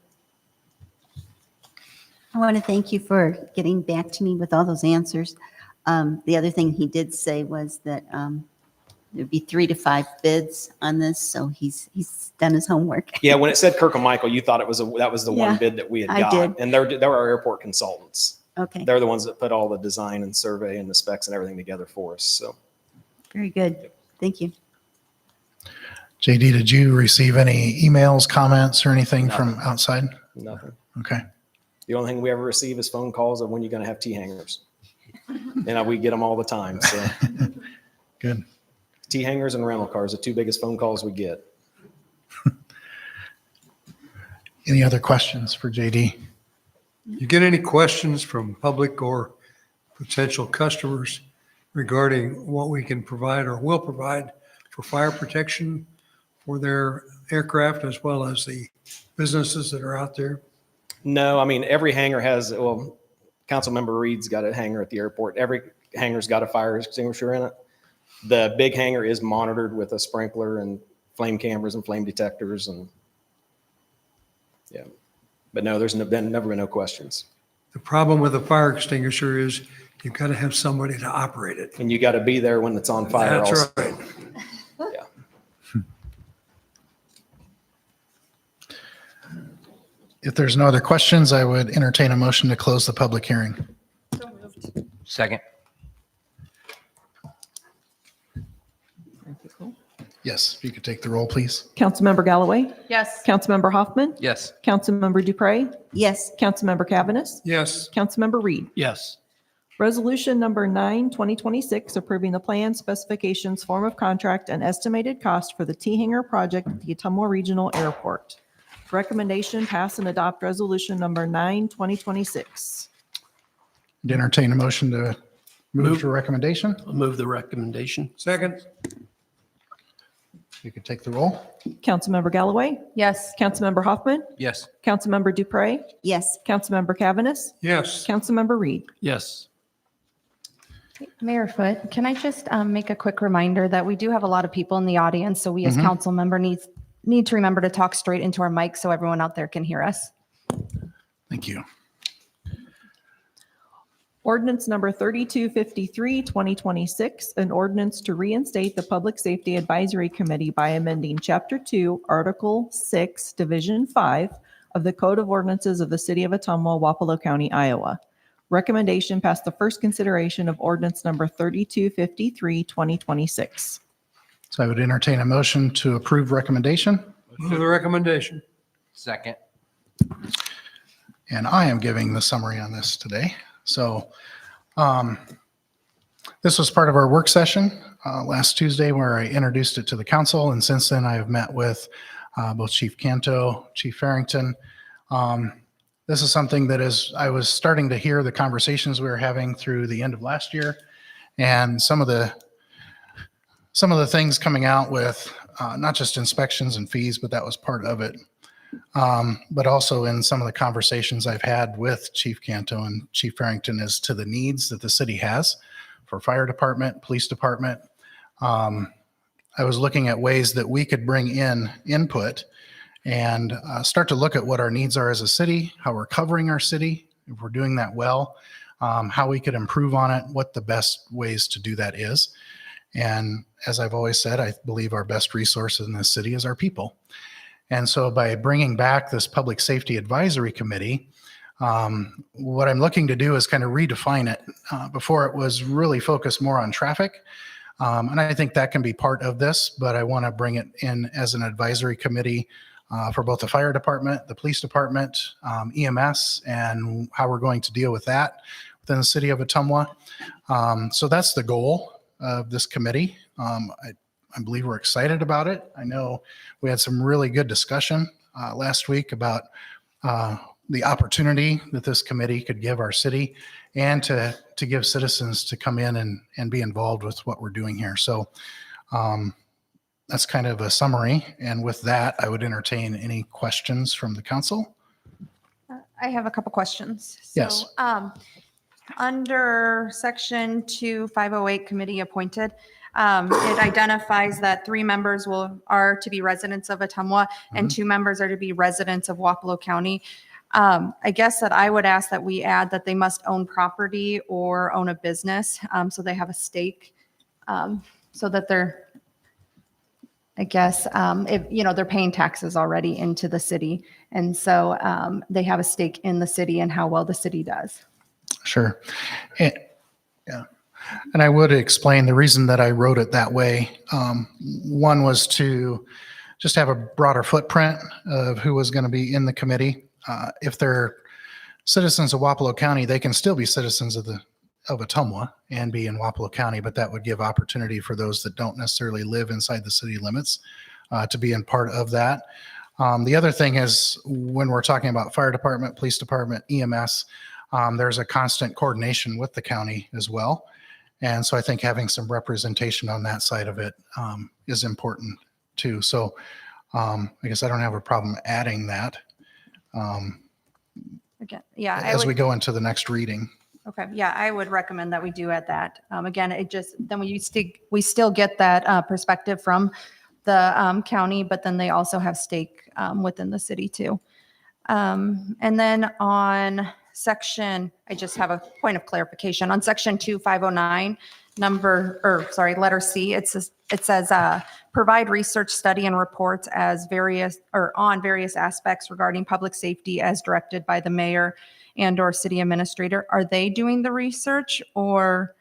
I want to thank you for getting back to me with all those answers. The other thing he did say was that there'd be 3 to 5 bids on this, so he's done his homework. yeah, when it said Kirk and Michael, you thought that was the one bid that we had got, I did. and they're our airport consultants. Okay, They're the ones that put all the design and survey and the specs and everything together for us. So very good. Thank you. JD, did you receive any emails, comments, or anything from Nothing. outside? nothing. Okay. The only thing we ever receive is phone calls of when you're going to have T hangers. And we get them all the time. So Good. T hangers and rental cars, the two biggest phone calls we get. Any other questions for JD? You get any questions from public or potential customers regarding what we can provide or will provide for fire protection for their aircraft as well as the businesses that are out there? No, I mean, every hangar has, well, Councilmember Reed's got a hangar at the airport. Every hangar's got a fire extinguisher in it. The big hangar is monitored with a sprinkler and flame cameras and flame detectors and yeah. But no, there's never been no questions. The problem with a fire extinguisher is you've got to have somebody to operate it. And you got to be there when it's on fire. That's also. right. Yeah. If there's no other questions, I would entertain a motion to close the public hearing. Second. Yes, if you could take the roll, please. Councilmember Galloway? Yes. Councilmember Hoffman? Yes. Councilmember Dupre? Yes, Councilmember Cavaness? Yes. Councilmember Reed? Yes. Resolution number 9, 2026, approving the plan, specifications, form of contract, and estimated cost for the T-Hanger project at the Ottumwa Regional Airport. Recommendation, pass and adopt resolution number 9, 2026. I'd entertain a motion to move to recommendation. I'll move the recommendation. Second? You could take the roll. Councilmember Galloway? Yes. Councilmember Hoffman? Yes. Councilmember Dupre? yes. Councilmember Cavaness? Yes. Councilmember Reed? Yes. Mayor Foote, can I just make a quick reminder that we do have a lot of people in the audience, so we as council member need to remember to talk straight into our mic so everyone out there can hear us. Thank you. Ordinance number 3253, 2026, an ordinance to reinstate the Public Safety Advisory Committee by amending Chapter 2, Article 6, Division 5 of the Code of Ordinances of the City of Ottumwa, Wapello County, Iowa. Recommendation passed the first consideration of ordinance number 3253, 2026. So I would entertain a motion to approve recommendation. Move the recommendation. Second. And I am giving the summary on this today. So this was part of our work session last Tuesday where I introduced it to the council. And since then, I have met with both Chief Canto, Chief Farrington. This is something that I was starting to hear the conversations we were having through the end of last year. And some of the things coming out with not just inspections and fees, but that was part of it. But also in some of the conversations I've had with Chief Canto and Chief Farrington as to the needs that the city has for fire department, police department. I was looking at ways that we could bring in input and start to look at what our needs are as a city, how we're covering our city, if we're doing that well, how we could improve on it, what the best ways to do that is. And as I've always said, I believe our best resource in this city is our people. And so by bringing back this Public Safety Advisory Committee, what I'm looking to do is kind of redefine it. Before it was really focused more on traffic. And I think that can be part of this, but I want to bring it in as an advisory committee for both the fire department, the police department, EMS, and how we're going to deal with that within the city of Ottumwa. So that's the goal of this committee. I believe we're excited about it. I know we had some really good discussion last week about the opportunity that this committee could give our city and to give citizens to come in and be involved with what we're doing here. So that's kind of a summary. And with that, I would entertain any questions from the council. I have a couple questions. Yes. So, under section 2508 committee appointed, it identifies that 3 members are to be residents of Ottumwa and 2 members are to be residents of Wapello County. I guess that I would ask that we add that they must own property or own a business, so they have a stake, so that they're, I guess, if, they're paying taxes already into the city. And so they have a stake in the city and how well the city does. Sure. And, yeah. And I would explain the reason that I wrote it that way. One was to just have a broader footprint of who was going to be in the committee. If they're citizens of Wapello County, they can still be citizens of Ottumwa and be in Wapello County, but that would give opportunity for those that don't necessarily live inside the city limits to be in part of that. The other thing is when we're talking about fire department, police department, EMS, there's a constant coordination with the county as well. And so I think having some representation on that side of it is important too. So I guess I don't have a problem adding that Again, yeah. as we go into the next reading. Okay, yeah, I would recommend that we do add that. Again, it just, then we still get that perspective from the county, but then they also have stake within the city too. And then on section, I just have a point of clarification. On section 2509, letter C, it says provide research, study, and reports on various aspects regarding public safety as directed by the mayor and/or city administrator. Are they doing the research, or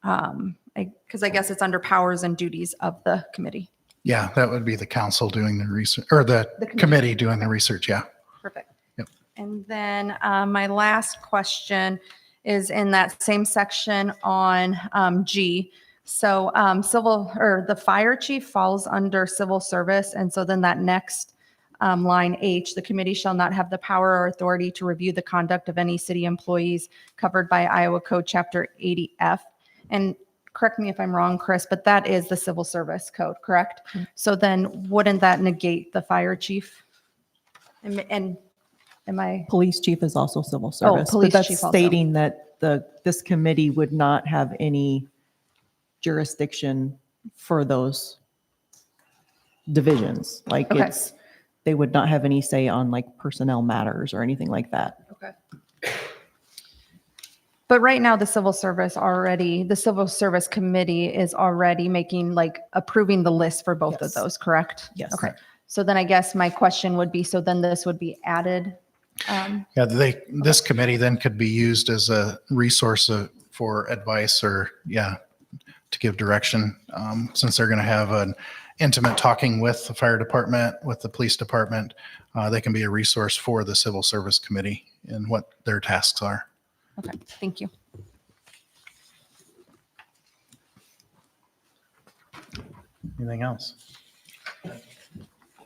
because I guess it's under powers and duties of the committee? Yeah, that would be the council doing the research, or the committee doing the research. Yeah. Perfect. Yep. And then my last question is in that same section on G. So the fire chief falls under civil service. And so then that next line H, the committee shall not have the power or authority to review the conduct of any city employees covered by Iowa Code Chapter 80F. And correct me if I'm wrong, Chris, but that is the civil service code, correct? Mm-hmm. So then wouldn't that negate the fire chief? And am I? Police chief is also civil service. Police but that's chief also. stating that this committee would not have any jurisdiction for those divisions. Like Okay. they would not have any say on like personnel matters or anything like that. Okay. But right now, the civil service committee is already approving the list for both of those, correct? Yes. Okay. So then I guess my question would be, so then this would be added? Yeah, this committee then could be used as a resource for advice or, to give direction. Since they're going to have an intimate talking with the fire department, with the police department, they can be a resource for the civil service committee and what their tasks are. Okay, thank you. Anything else?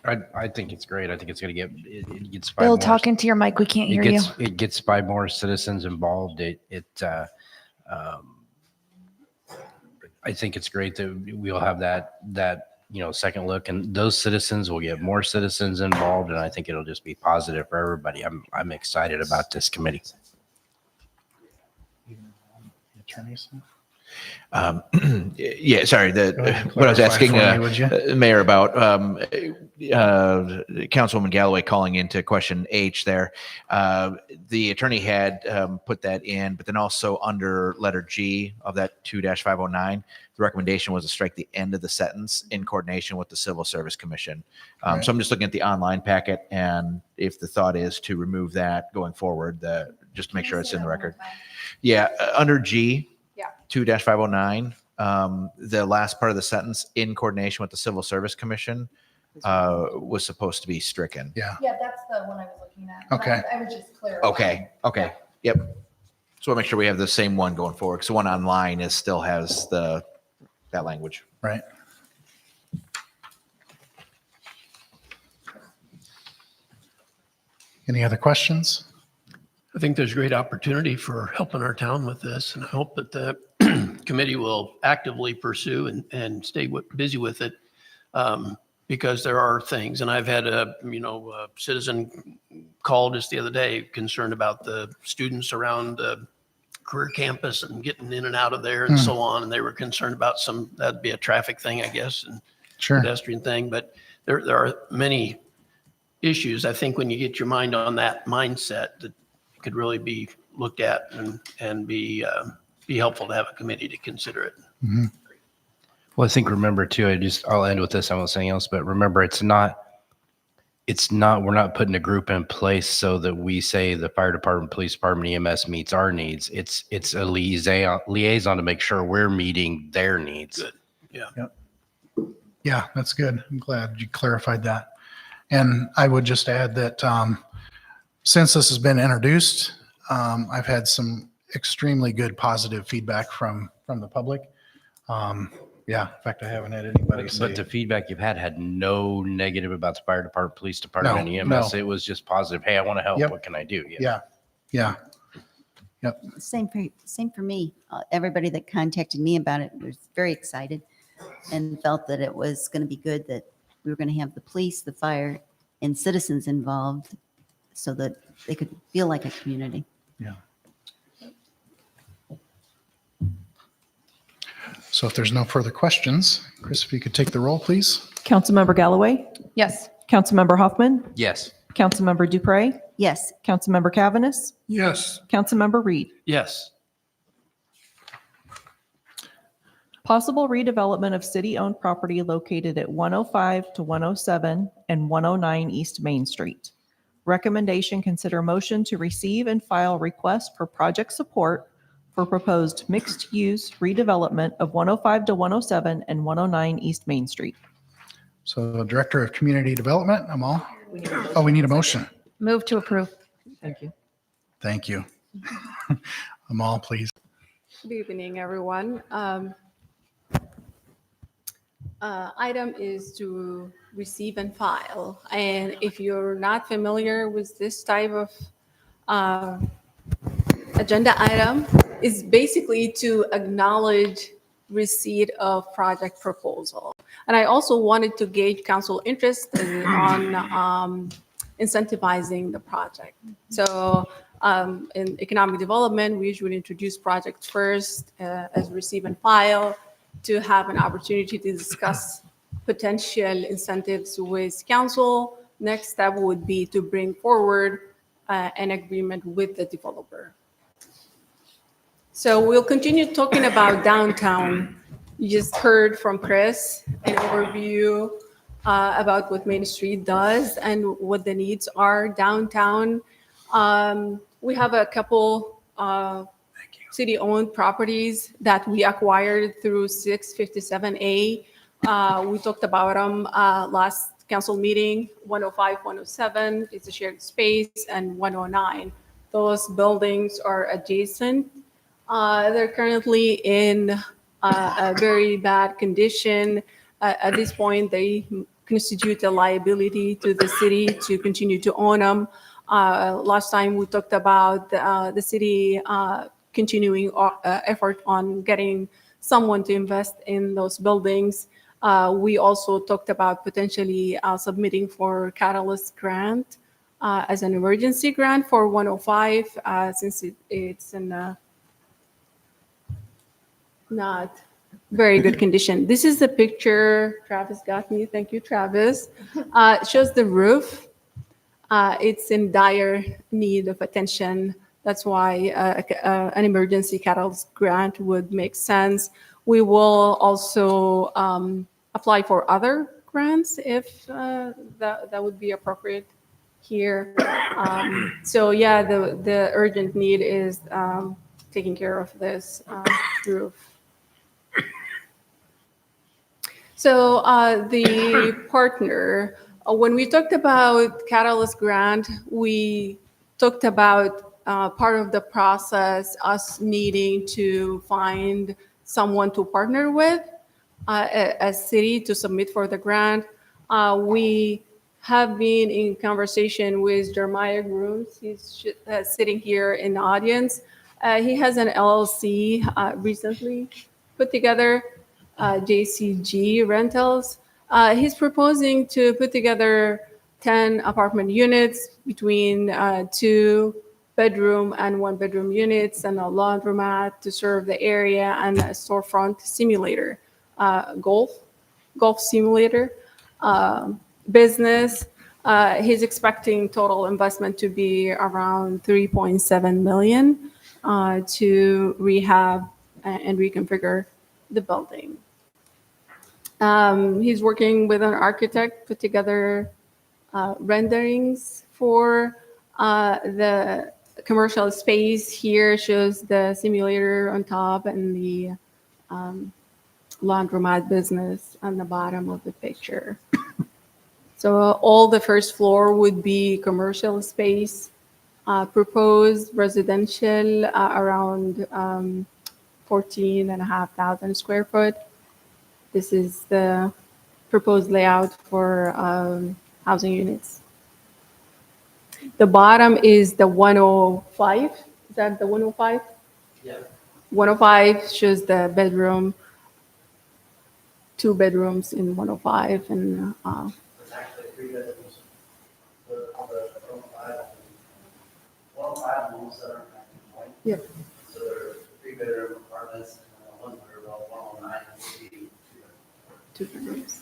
I think it's great. I think it's going to it gets by Bill, more, talking to your mic, we can't hear you. It gets by more citizens involved. I think it's great that we'll have that second look, and those citizens will get more citizens involved, and I think it'll just be positive for everybody. I'm excited about this committee. Attorneys? Yeah, sorry. What I was Clarify asking for me, would you? Mayor about Councilwoman Galloway calling into question H there. The attorney had put that in, but then also under letter G of that 2-509, the recommendation was to strike the end of the sentence in coordination with the Civil Service Commission. So I'm just looking at the online packet, and if the thought is to remove that going forward, just to make sure it's in the record. Yeah, under G, 2-509, the last part of the sentence, in coordination with the Civil Service Commission, was supposed to be stricken. Yeah. Yeah, that's the one I was looking at. Okay. I was just clarifying. Okay. Yep. So we'll make sure we have the same one going forward, because the one online still has that language. Right. Any other questions? I think there's great opportunity for helping our town with this, and I hope that the committee will actively pursue and stay busy with it, because there are things, and I've had a citizen call just the other day concerned about the students around the career campus and getting in and out of there and so on, and they were concerned about that'd be a traffic thing, I guess, and pedestrian thing, but there are many issues. I think when you get your mind on that mindset, that could really be looked at and be helpful to have a committee to consider it. Mm-hmm. Well, I think remember too, I'll end with this. I won't say anything else, but remember, it's not it's not, we're not putting a group in place so that we say the fire department, police department, EMS meets our needs. It's a liaison to make sure we're meeting their needs. Good. Yeah. Yep. Yeah, that's good. I'm glad you clarified that. And I would just add that since this has been introduced, I've had some extremely good positive feedback from the public. Yeah, in fact, I haven't had anybody say. But the feedback you've had no negative about the fire department, police department, and EMS. no. It was just positive. Hey, I want to help. Yep. What can I do? Yeah, yeah. Same for me. Everybody that contacted me about it was very excited and felt that it was going to be good that we were going to have the police, the fire, and citizens involved so that they could feel like a community. Yeah. So if there's no further questions, Chris, if you could take the roll, please. Councilmember Galloway? Yes. Councilmember Hoffman? Yes. Councilmember Dupre? Yes, Councilmember Cavaness? Yes. Councilmember Reed? Yes. Possible redevelopment of city-owned property located at 105 to 107 and 109 East Main Street. Recommendation: consider motion to receive and file request for project support for proposed mixed-use redevelopment of 105 to 107 and 109 East Main Street. So Director of Community Development, Amal. Oh, we need a motion. Move to approve. Thank you. Thank you. Amal, please. Good evening, everyone. Item is to receive and file. And if you're not familiar with this type of agenda item, is basically to acknowledge receipt of project proposal. And I also wanted to gauge council interest on incentivizing the project. So in economic development, we usually introduce projects first as receive and file to have an opportunity to discuss potential incentives with council. Next step would be to bring forward an agreement with the developer. So we'll continue talking about downtown. You just heard from Chris an overview about what Main Street does and what the needs are downtown. We have a couple city-owned properties that we acquired through 657A. We talked about them last council meeting. 105, 107 is a shared space, and 109. Those buildings are adjacent. They're currently in a very bad condition. At this point, they constitute a liability to the city to continue to own them. Last time we talked about the city continuing effort on getting someone to invest in those buildings. We also talked about potentially submitting for Catalyst grant as an emergency grant for 105 since it's in not very good condition. This is the picture Travis got me. Thank you, Travis. It shows the roof. It's in dire need of attention. That's why an emergency catalyst grant would make sense. We will also apply for other grants if that would be appropriate here. So yeah, the urgent need is taking care of this roof. So the partner, when we talked about Catalyst Grant, we talked about part of the process, us needing to find someone to partner with as city to submit for the grant. We have been in conversation with Jeremiah Grooms. He's sitting here in the audience. He has an LLC recently put together, JCG Rentals. He's proposing to put together 10 apartment units between 2-bedroom and 1-bedroom units and a laundromat to serve the area and a storefront simulator, golf simulator, business. He's expecting total investment to be around $3.7 million to rehab and reconfigure the building. He's working with an architect, put together renderings for the commercial space. Here shows the simulator on top and the laundromat business on the bottom of the picture. So all the first floor would be commercial space, proposed residential around 14,500 square foot. This is the proposed layout for housing units. The bottom is the 105. Is that the 105? Yeah. 105 shows the bedroom, 2 bedrooms in 105, and It's actually 3 bedrooms. The 105 homes that are right? Yep. So they're 3-bedroom apartments, and ones that are about 109 would be 2 bedrooms.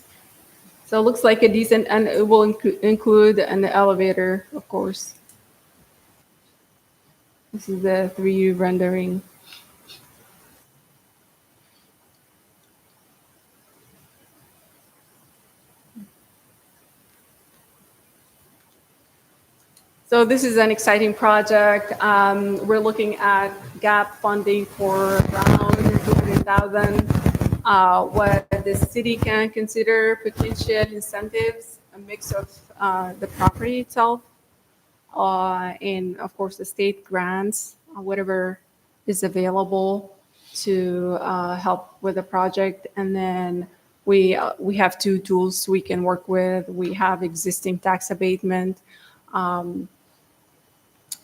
So it looks like a decent, and it will include an elevator, of course. This is the 3D rendering. So this is an exciting project. We're looking at gap funding for around 200,000. What the city can consider potential incentives, a mix of the property itself, and of course the state grants, whatever is available to help with the project. And then we have 2 tools we can work with. We have existing tax abatement,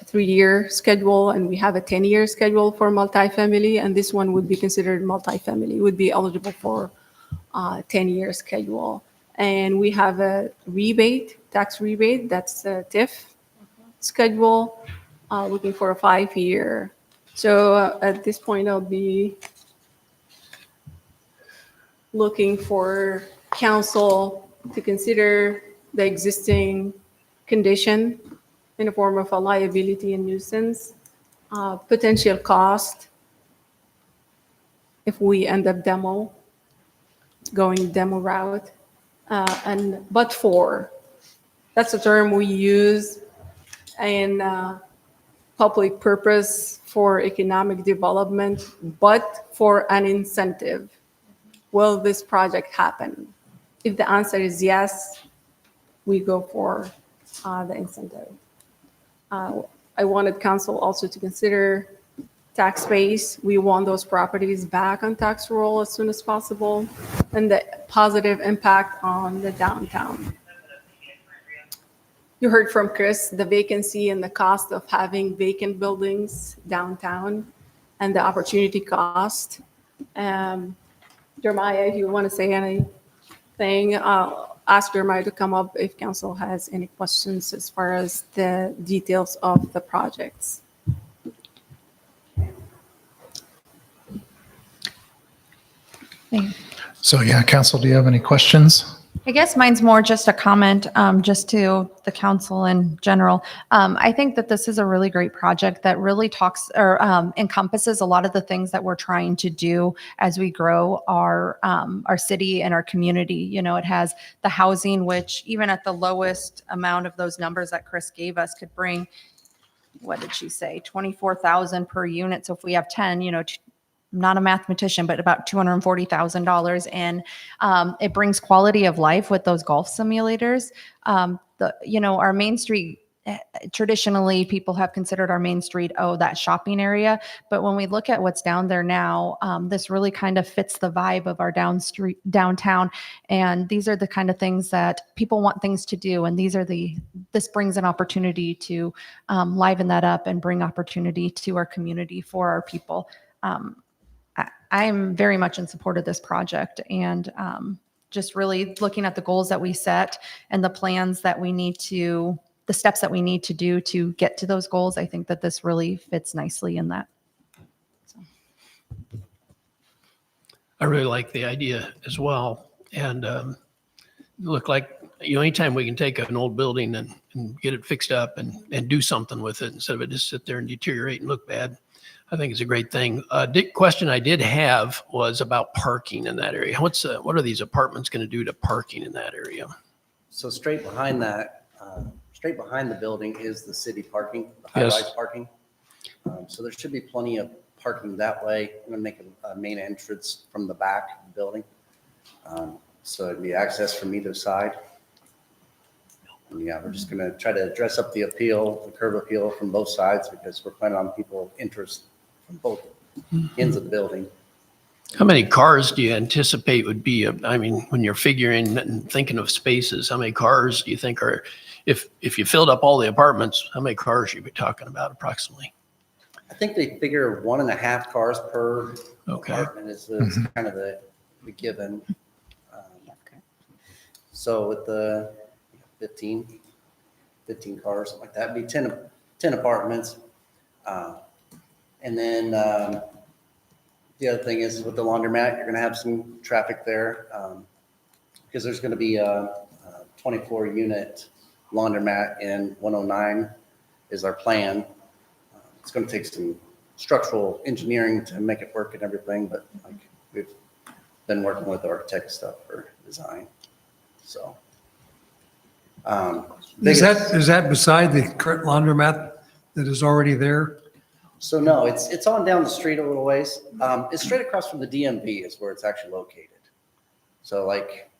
3-year schedule, and we have a 10-year schedule for multifamily, and this one would be considered multifamily, would be eligible for 10-year schedule. And we have a rebate, tax rebate, that's a TIF schedule, looking for a 5-year. So at this point, I'll be looking for council to consider the existing condition in the form of a liability and nuisance, potential cost if we end up going demo route, but for, that's a term we use in public purpose for economic development, but for an incentive. Will this project happen? If the answer is yes, we go for the incentive. I wanted council also to consider tax base. We want those properties back on tax roll as soon as possible, and the positive impact on the downtown. You heard from Chris, the vacancy and the cost of having vacant buildings downtown and the opportunity cost. Jeremiah, if you want to say anything, ask Jeremiah to come up if council has any questions as far as the details of the projects. So yeah, council, do you have any questions? I guess mine's more just a comment, just to the council in general. I think that this is a really great project that really talks or encompasses a lot of the things that we're trying to do as we grow our city and our community. You know, it has the housing, which even at the lowest amount of those numbers that Chris gave us could bring, what did she say, 24,000 per unit. So if we have 10, you know, I'm not a mathematician, but about $240,000. And it brings quality of life with those golf simulators. Our Main Street, traditionally people have considered our Main Street, that shopping area. But when we look at what's down there now, this really kind of fits the vibe of our downtown. And these are the kind of things that people want things to do. And this brings an opportunity to liven that up and bring opportunity to our community for our people. I'm very much in support of this project, and just really looking at the goals that we set and the plans that we need to, the steps that we need to do to get to those goals. I think that this really fits nicely in that. So. I really like the idea as well. And look like, anytime we can take an old building and get it fixed up and do something with it instead of it just sit there and deteriorate and look bad, I think it's a great thing. Question I did have was about parking in that area. What are these apartments going to do to parking in that area? So straight behind that, straight behind the building is the city parking, the Yes. high-rise parking. So there should be plenty of parking that way. I'm gonna make a main entrance from the back of the building. So it'd be access from either side. And yeah, we're just gonna try to dress up the appeal, the curb appeal from both sides because we're planning on people interest from both ends of the building. How many cars do you anticipate would be, I mean, when you're figuring and thinking of spaces, how many cars do you think are, if you filled up all the apartments, how many cars you'd be talking about approximately? I think they figure 1.5 cars per Okay. apartment is kind of the given. So with the 15 cars, something like that, it'd be 10 apartments. And then the other thing is with the laundromat, you're gonna have some traffic there because there's gonna be a 24-unit laundromat in 109 is our plan. It's gonna take some structural engineering to make it work and everything, but like we've been working with architect stuff for design. So. Is that beside the current laundromat that is already there? So no, it's on down the street a little ways. It's straight across from the DMV is where it's actually located. So like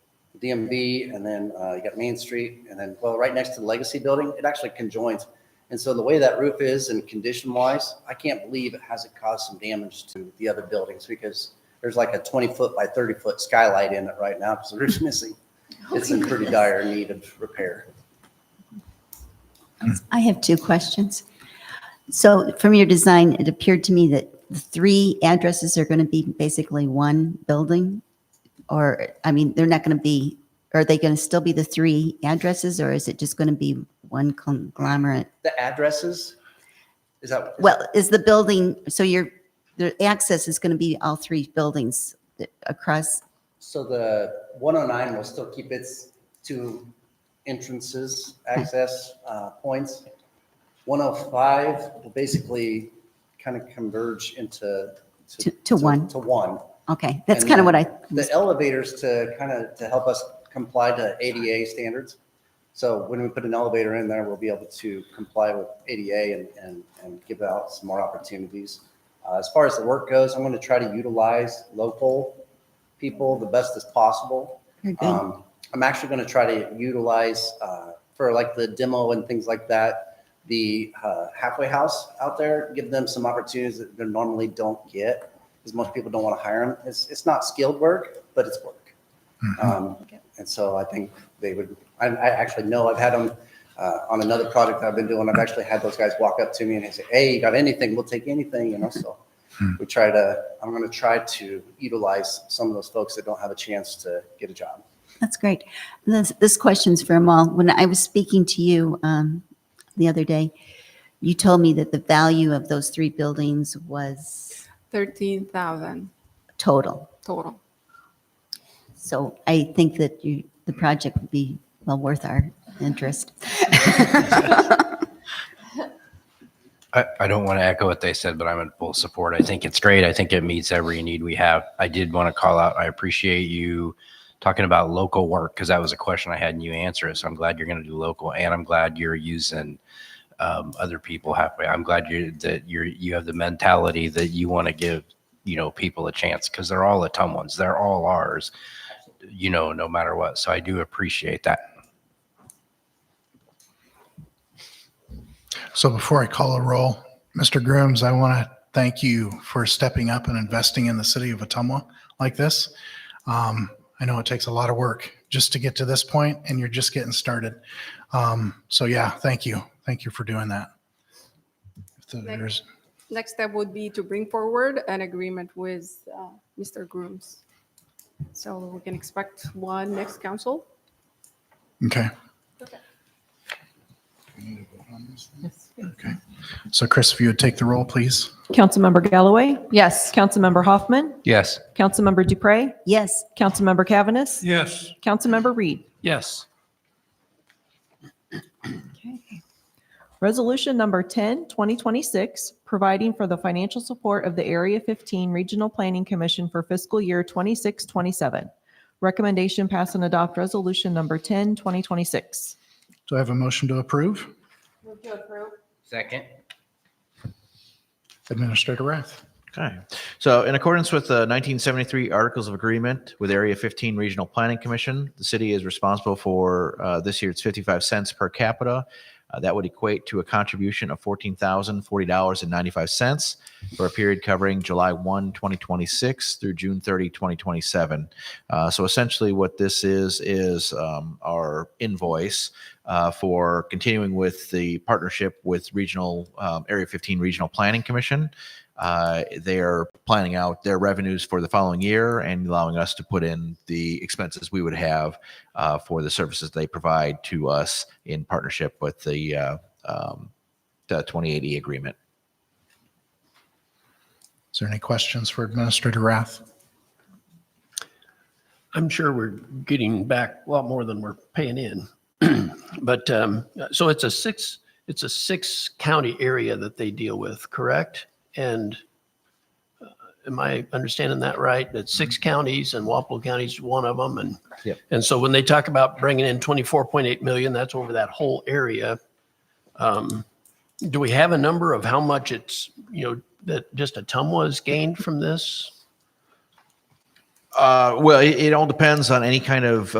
DMV and then you got Main Street and then, well, right next to the Legacy building, it actually conjoins. And so the way that roof is and condition wise, I can't believe it hasn't caused some damage to the other buildings because there's like a 20-foot by 30-foot skylight in it right now because the roof's missing. It's in pretty dire need of repair. I have 2 questions. So from your design, it appeared to me that the 3 addresses are going to be basically one building? Or, I mean, they're not going to be, are they going to still be the 3 addresses or is it just going to be one conglomerate? The addresses, is that? Well, is the building, so the access is going to be all 3 buildings across? So the 109 will still keep its 2 entrances, access points. 105 will basically kind of converge into To one. To one. Okay, that's And kind of what then I, the elevators to help us comply to ADA standards. So when we put an elevator in there, we'll be able to comply with ADA and give out some more opportunities. As far as the work goes, I'm going to try to utilize local people the best as possible. Very good. I'm actually going to try to utilize for like the demo and things like that, the halfway house out there, give them some opportunities that they normally don't get because most people don't want to hire them. It's not skilled work, but it's work. And so I think they would, I actually know I've had them on another project I've been doing. I've actually had those guys walk up to me and they say, hey, you got anything? We'll take anything, so. I'm going to try to utilize some of those folks that don't have a chance to get a job. that's great. This question's for Amal. When I was speaking to you the other day, you told me that the value of those 3 buildings was 13,000 total. total. So I think that the project would be well worth our interest. I don't want to echo what they said, but I'm in full support. I think it's great. I think it meets every need we have. I did want to call out, I appreciate you talking about local work because that was a question I had and you answered it. So I'm glad you're going to do local and I'm glad you're using other people halfway. I'm glad you have the mentality that you want to give, people a chance because they're all Ottumwans. They're all ours, no matter what. So I do appreciate that. So before I call a roll, Mr. Grooms, I want to thank you for stepping up and investing in the city of Ottumwa like this. I know it takes a lot of work just to get to this point, and you're just getting started. So yeah, thank you. Thank you for doing that. Next step would be to bring forward an agreement with Mr. Grooms. So we can expect one next council. Okay. Okay. So Chris, if you would take the roll, please. Councilmember Galloway? Yes. Councilmember Hoffman? Yes. Councilmember Dupre? Yes. Councilmember Cavaness? Yes. Councilmember Reed? Yes. Resolution number 10, 2026, providing for the financial support of the Area 15 Regional Planning Commission for fiscal year 26-27. Recommendation pass and adopt resolution number 10, 2026. Do I have a motion to approve? Move to approve. Second. Administrator Rath. Okay. So in accordance with the 1973 Articles of Agreement with Area 15 Regional Planning Commission, the city is responsible for this year's 55 cents per capita. That would equate to a contribution of $14,040.95 for a period covering July 1, 2026 through June 30, 2027. So essentially what this is our invoice for continuing with the partnership with regional Area 15 Regional Planning Commission. They are planning out their revenues for the following year and allowing us to put in the expenses we would have for the services they provide to us in partnership with the 2080 agreement. Is there any questions for Administrator Rath? I'm sure we're getting back a lot more than we're paying in. But so it's a six county area that they deal with, correct? And am I understanding that right? That 6 counties and Walpole County is one of them. And Yep. And so when they talk about bringing in 24.8 million, that's over that whole area. Do we have a number of how much it's, that just Ottumwa has gained from this? Well, it all depends on any kind of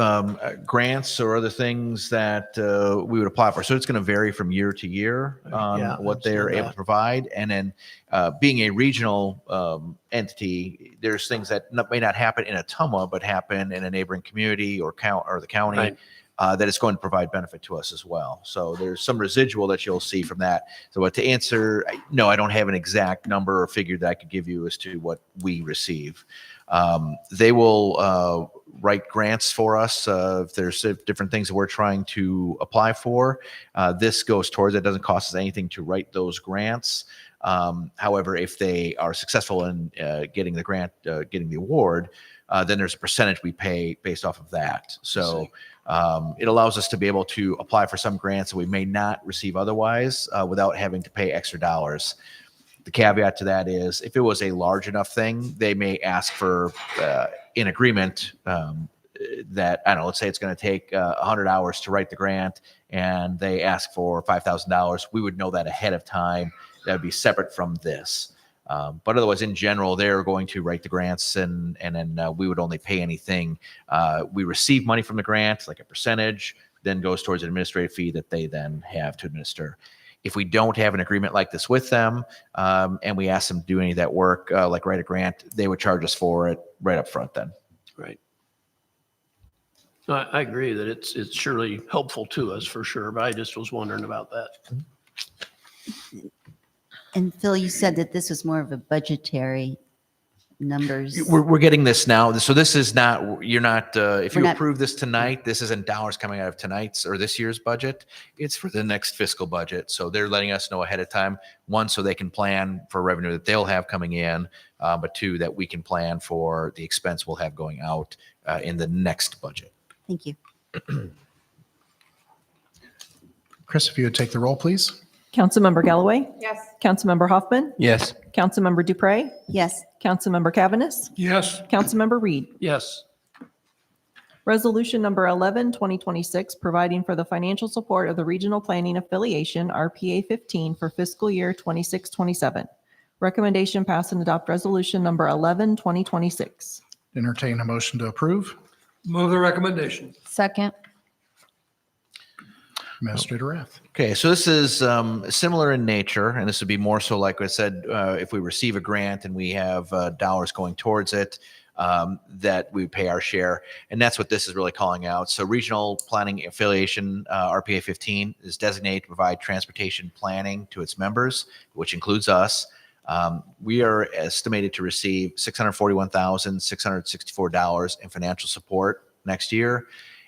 grants or other things that we would apply for. So it's going to vary from year to year on Yeah, I what they're understand able that. to provide. And then being a regional entity, there's things that may not happen in Ottumwa, but happen in a neighboring community or the county. Right. That it's going to provide benefit to us as well. So there's some residual that you'll see from that. So to answer, no, I don't have an exact number or figure that I could give you as to what we receive. They will write grants for us if there's different things that we're trying to apply for. This goes towards it. Doesn't cost us anything to write those grants. However, if they are successful in getting the grant, getting the award, then there's a percentage we pay based off of that. So it allows us to be able to apply for some grants that we may not receive otherwise without having to pay extra dollars. The caveat to that is if it was a large enough thing, they may ask for in agreement that, I don't know, let's say it's going to take 100 hours to write the grant and they ask for $5,000. We would know that ahead of time. That would be separate from this. But otherwise, in general, they're going to write the grants and then we would only pay anything. We receive money from the grant, like a percentage, then goes towards an administrative fee that they then have to administer. If we don't have an agreement like this with them and we ask them to do any of that work, like write a grant, they would charge us for it right up front then. Right. I agree that it's surely helpful to us for sure, but I just was wondering about that. And Phil, you said that this was more of a budgetary numbers. We're getting this now. So this is not, you're not, if We're you not- approve this tonight, this isn't dollars coming out of tonight's or this year's budget. It's for the next fiscal budget. So they're letting us know ahead of time, one, so they can plan for revenue that they'll have coming in, but two, that we can plan for the expense we'll have going out in the next budget. Thank you. Chris, if you would take the roll, please. Councilmember Galloway? Yes. Councilmember Hoffman? Yes. Councilmember Dupre? Yes. Councilmember Cavaness? Yes. Councilmember Reed? Yes. Resolution number 11, 2026, providing for the financial support of the Regional Planning Affiliation, RPA 15, for fiscal year 26-27. Recommendation pass and adopt resolution number 11, 2026. Entertain a motion to approve. Move the recommendation. Second. Administrator Rath. Okay, so this is similar in nature, and this would be more so, like I said, if we receive a grant and we have dollars going towards it, that we pay our share, and that's what this is really calling out. So Regional Planning Affiliation, RPA 15, is designated to provide transportation planning to its members, which includes us. We are estimated to receive $641,664 in financial support next year.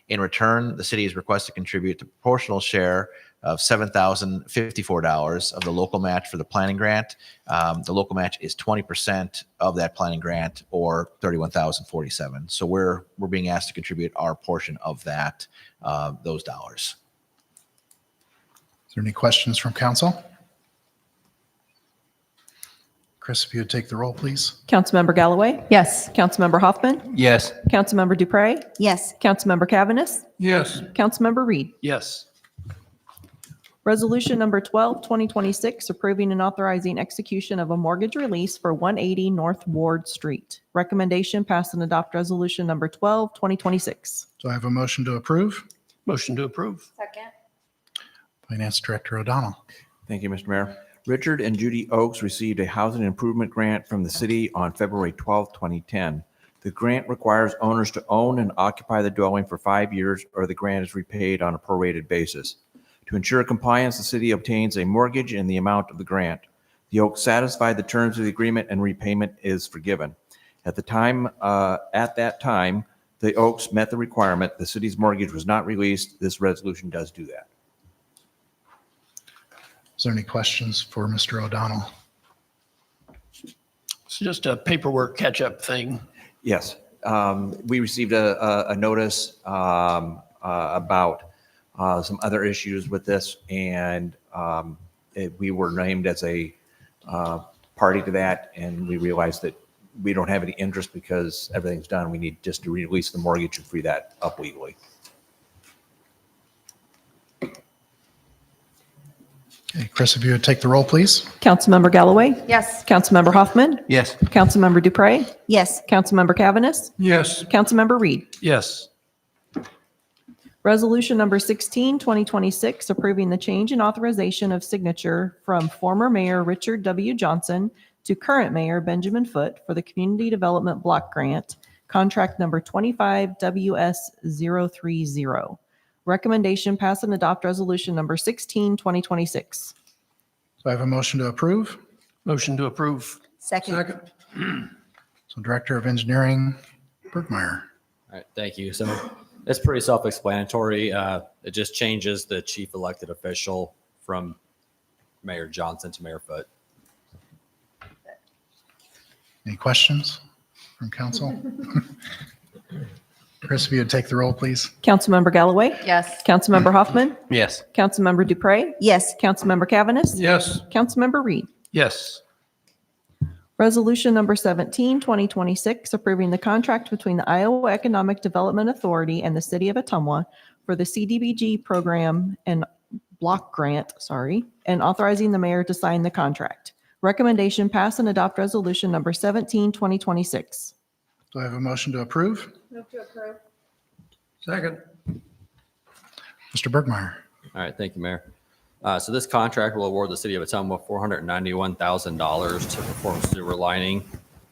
In return, the city is requested to contribute a proportional share of $7,054 of the local match for the planning grant. The local match is 20% of that planning grant, or $31,047. So we're being asked to contribute our portion of that, those dollars. Is there any questions from council? Chris, if you would take the roll, please. Councilmember Galloway? Yes. Councilmember Hoffman? Yes. Councilmember Dupre? Yes. Councilmember Cavaness? Yes. Councilmember Reed? Yes. Resolution number 12, 2026, approving and authorizing execution of a mortgage release for 180 North Ward Street. Recommendation, pass and adopt resolution number 12, 2026. Do I have a motion to approve? Motion to approve. Second. Finance Director O'Donnell. Thank you, Mr. Mayor. Richard and Judy Oakes received a housing improvement grant from the city on February 12, 2010. The grant requires owners to own and occupy the dwelling for 5 years, or the grant is repaid on a prorated basis. To ensure compliance, the city obtains a mortgage in the amount of the grant. The Oaks satisfied the terms of the agreement and repayment is forgiven. At that time, the Oaks met the requirement. The city's mortgage was not released. This resolution does do that. Is there any questions for Mr. O'Donnell? It's just a paperwork catch-up thing. Yes, we received a notice about some other issues with this, and we were named as a party to that, and we realized that we don't have any interest because everything's done. We need just to release the mortgage and free that up legally. Okay, Chris, if you would take the roll, please. Councilmember Galloway? Yes. Councilmember Hoffman? Yes. Councilmember Dupre? Yes. Councilmember Cavaness? Yes. Councilmember Reed? Yes. Resolution number 16, 2026, approving the change in authorization of signature from former Mayor Richard W. Johnson to current Mayor Benjamin Foote for the Community Development Block Grant, contract number 25WS030. Recommendation, pass and adopt resolution number 16, 2026. Do I have a motion to approve? Motion to approve. Second. Second. So Director of Engineering, Bergmeyer. All right, thank you. So it's pretty self-explanatory. It just changes the chief elected official from Mayor Johnson to Mayor Foote. Any questions from council? Chris, if you would take the roll, please. Councilmember Galloway? Yes. Councilmember Hoffman? Yes. Councilmember Dupre? Yes. Councilmember Cavaness? Yes. Councilmember Reed? Yes. Resolution number 17, 2026, approving the contract between the Iowa Economic Development Authority and the City of Ottumwa for the CDBG program and block grant, and authorizing the mayor to sign the contract. Recommendation, pass and adopt resolution number 17, 2026. Do I have a motion to approve? Move to approve. Second. Mr. Bergmeyer. All right, thank you, Mayor. So this contract will award the city of Ottumwa $491,000 to perform sewer lining.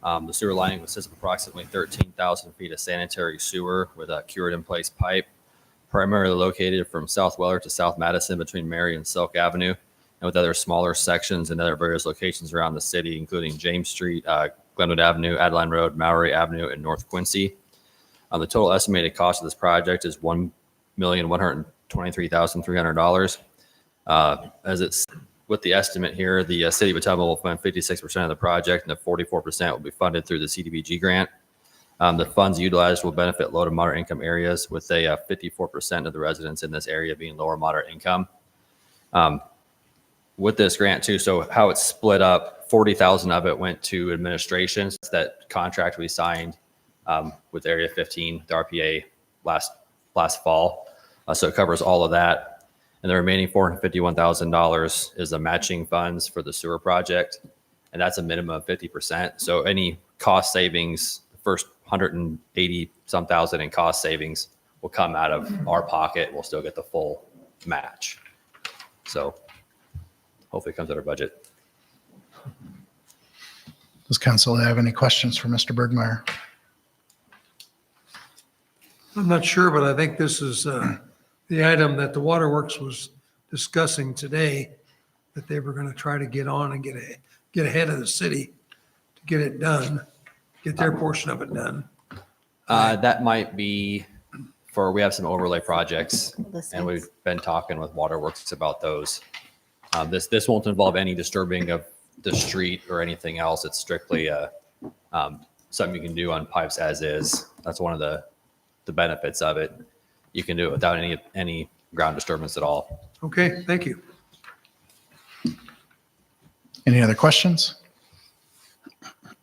The sewer lining consists of approximately 13,000 feet of sanitary sewer with a cured-in-place pipe, primarily located from South Weller to South Madison between Mary and Silk Avenue, and with other smaller sections in other various locations around the city, including James Street, Glenwood Avenue, Adeline Road, Maury Avenue, and North Quincy. The total estimated cost of this project is $1,123,300. As it's with the estimate here, the city of Ottumwa will fund 56% of the project, and the 44% will be funded through the CDBG grant. The funds utilized will benefit low to moderate income areas, with a 54% of the residents in this area being lower moderate income. With this grant too, so how it's split up, 40,000 of it went to administration. It's that contract we signed with Area 15, the RPA last fall. So it covers all of that. And the remaining $451,000 is the matching funds for the sewer project. And that's a minimum of 50%. So any cost savings, the first 180 some thousand in cost savings will come out of our pocket. We'll still get the full match. So hopefully it comes out of our budget. Does council have any questions for Mr. Bergmeyer? I'm not sure, but I think this is the item that the Waterworks was discussing today, that they were going to try to get on and get ahead of the city to get it done, get their portion of it done. That might be we have some overlay projects, and we've been talking with Waterworks about those. This won't involve any disturbing of the street or anything else. It's strictly something you can do on pipes as is. That's one of the benefits of it. You can do it without any ground disturbance at all. Okay, thank you. Any other questions?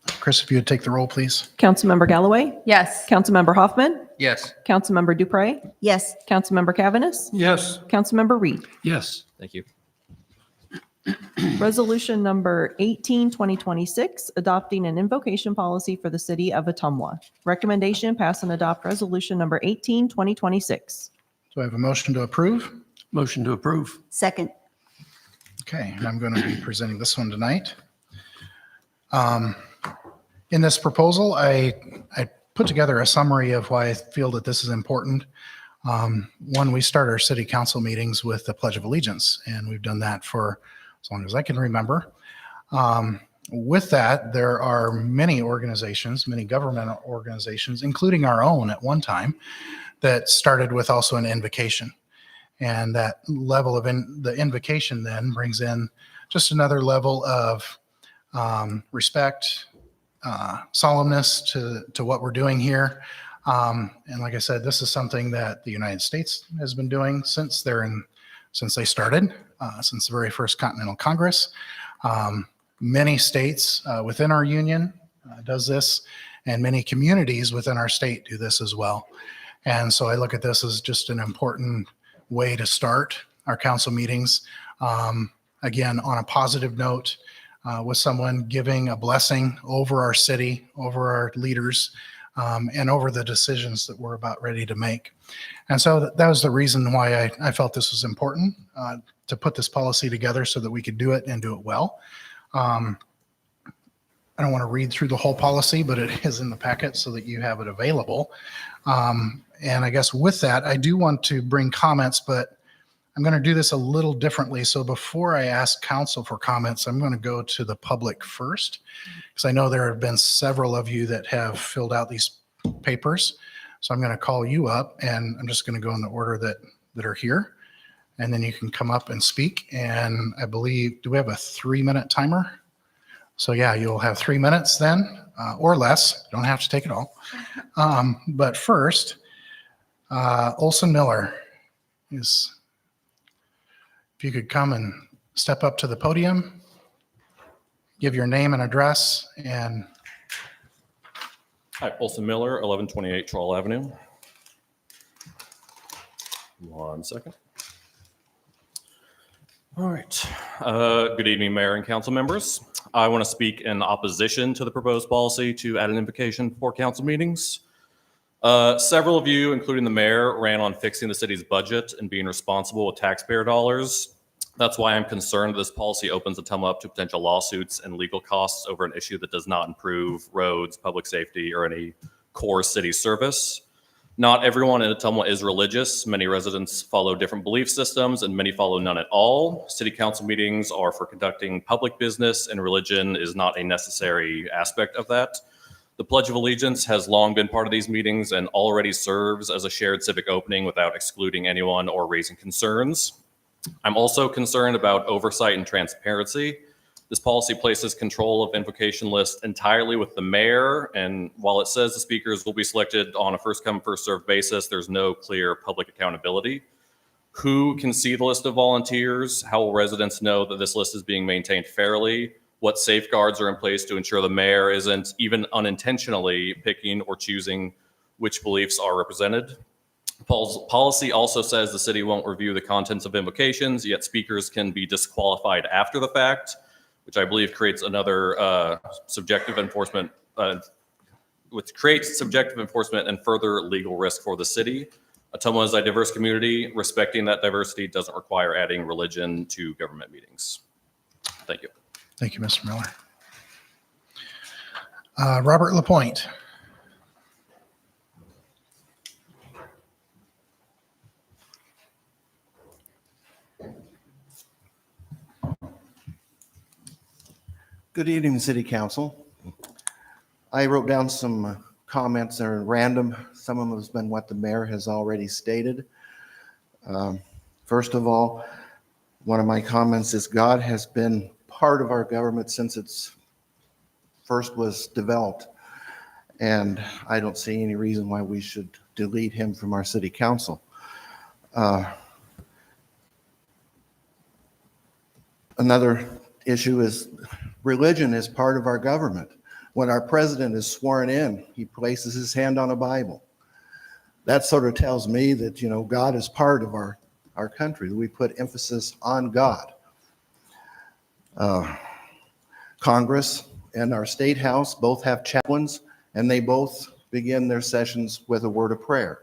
Chris, if you would take the roll, please. Councilmember Galloway? Yes. Councilmember Hoffman? Yes. Councilmember Dupre? Yes. Councilmember Cavaness? Yes. Councilmember Reed? Yes. Thank you. Resolution number 18, 2026, adopting an invocation policy for the city of Ottumwa. Recommendation, pass and adopt resolution number 18, 2026. Do I have a motion to approve? Motion to approve. Second. Okay, and I'm going to be presenting this one tonight. In this proposal, I put together a summary of why I feel that this is important. One, we start our city council meetings with the Pledge of Allegiance, and we've done that for as long as I can remember. With that, there are many organizations, many government organizations, including our own at one time, that started with also an invocation. And that level of the invocation then brings in just another level of respect, solemnness to what we're doing here. And like I said, this is something that the United States has been doing since they started, since the very first Continental Congress. Many states within our union does this, and many communities within our state do this as well. And so I look at this as just an important way to start our council meetings. Again, on a positive note, with someone giving a blessing over our city, over our leaders, and over the decisions that we're about ready to make. And so that was the reason why I felt this was important to put this policy together so that we could do it and do it well. I don't want to read through the whole policy, but it is in the packet so that you have it available. And I guess with that, I do want to bring comments, but I'm going to do this a little differently. So before I ask council for comments, I'm going to go to the public first, because I know there have been several of you that have filled out these papers. So I'm going to call you up, and I'm just going to go in the order that are here. And then you can come up and speak. And I believe, do we have a 3-minute timer? So yeah, you'll have 3 minutes then, or less. You don't have to take it all. But first, Olson Miller is... If you could come and step up to the podium, give your name and address, and... Hi, Olson Miller, 1128 Troll Avenue. 1 second. All right. Good evening, Mayor and council members. I want to speak in opposition to the proposed policy to add an invocation for council meetings. Several of you, including the mayor, ran on fixing the city's budget and being responsible with taxpayer dollars. That's why I'm concerned this policy opens Ottumwa up to potential lawsuits and legal costs over an issue that does not improve roads, public safety, or any core city service. Not everyone in Ottumwa is religious. Many residents follow different belief systems, and many follow none at all. City council meetings are for conducting public business, and religion is not a necessary aspect of that. The Pledge of Allegiance has long been part of these meetings and already serves as a shared civic opening without excluding anyone or raising concerns. I'm also concerned about oversight and transparency. This policy places control of invocation list entirely with the mayor, and while it says the speakers will be selected on a first-come, first-served basis, there's no clear public accountability. Who can see the list of volunteers? How will residents know that this list is being maintained fairly? What safeguards are in place to ensure the mayor isn't even unintentionally picking or choosing which beliefs are represented? Paul's policy also says the city won't review the contents of invocations, yet speakers can be disqualified after the fact, which I believe creates another subjective enforcement, which creates subjective enforcement and further legal risk for the city. Ottumwa is a diverse community. Respecting that diversity doesn't require adding religion to government meetings. Thank you. Thank you, Mr. Miller. Robert Lapointe. Good evening, City Council. I wrote down some comments that are random. Some of them has been what the mayor has already stated. First of all, one of my comments is God has been part of our government since it's first was developed. And I don't see any reason why we should delete him from our city council. Another issue is religion is part of our government. When our president is sworn in, he places his hand on a Bible. That sort of tells me that, God is part of our country. We put emphasis on God. Congress and our state house both have chaplains, and they both begin their sessions with a word of prayer.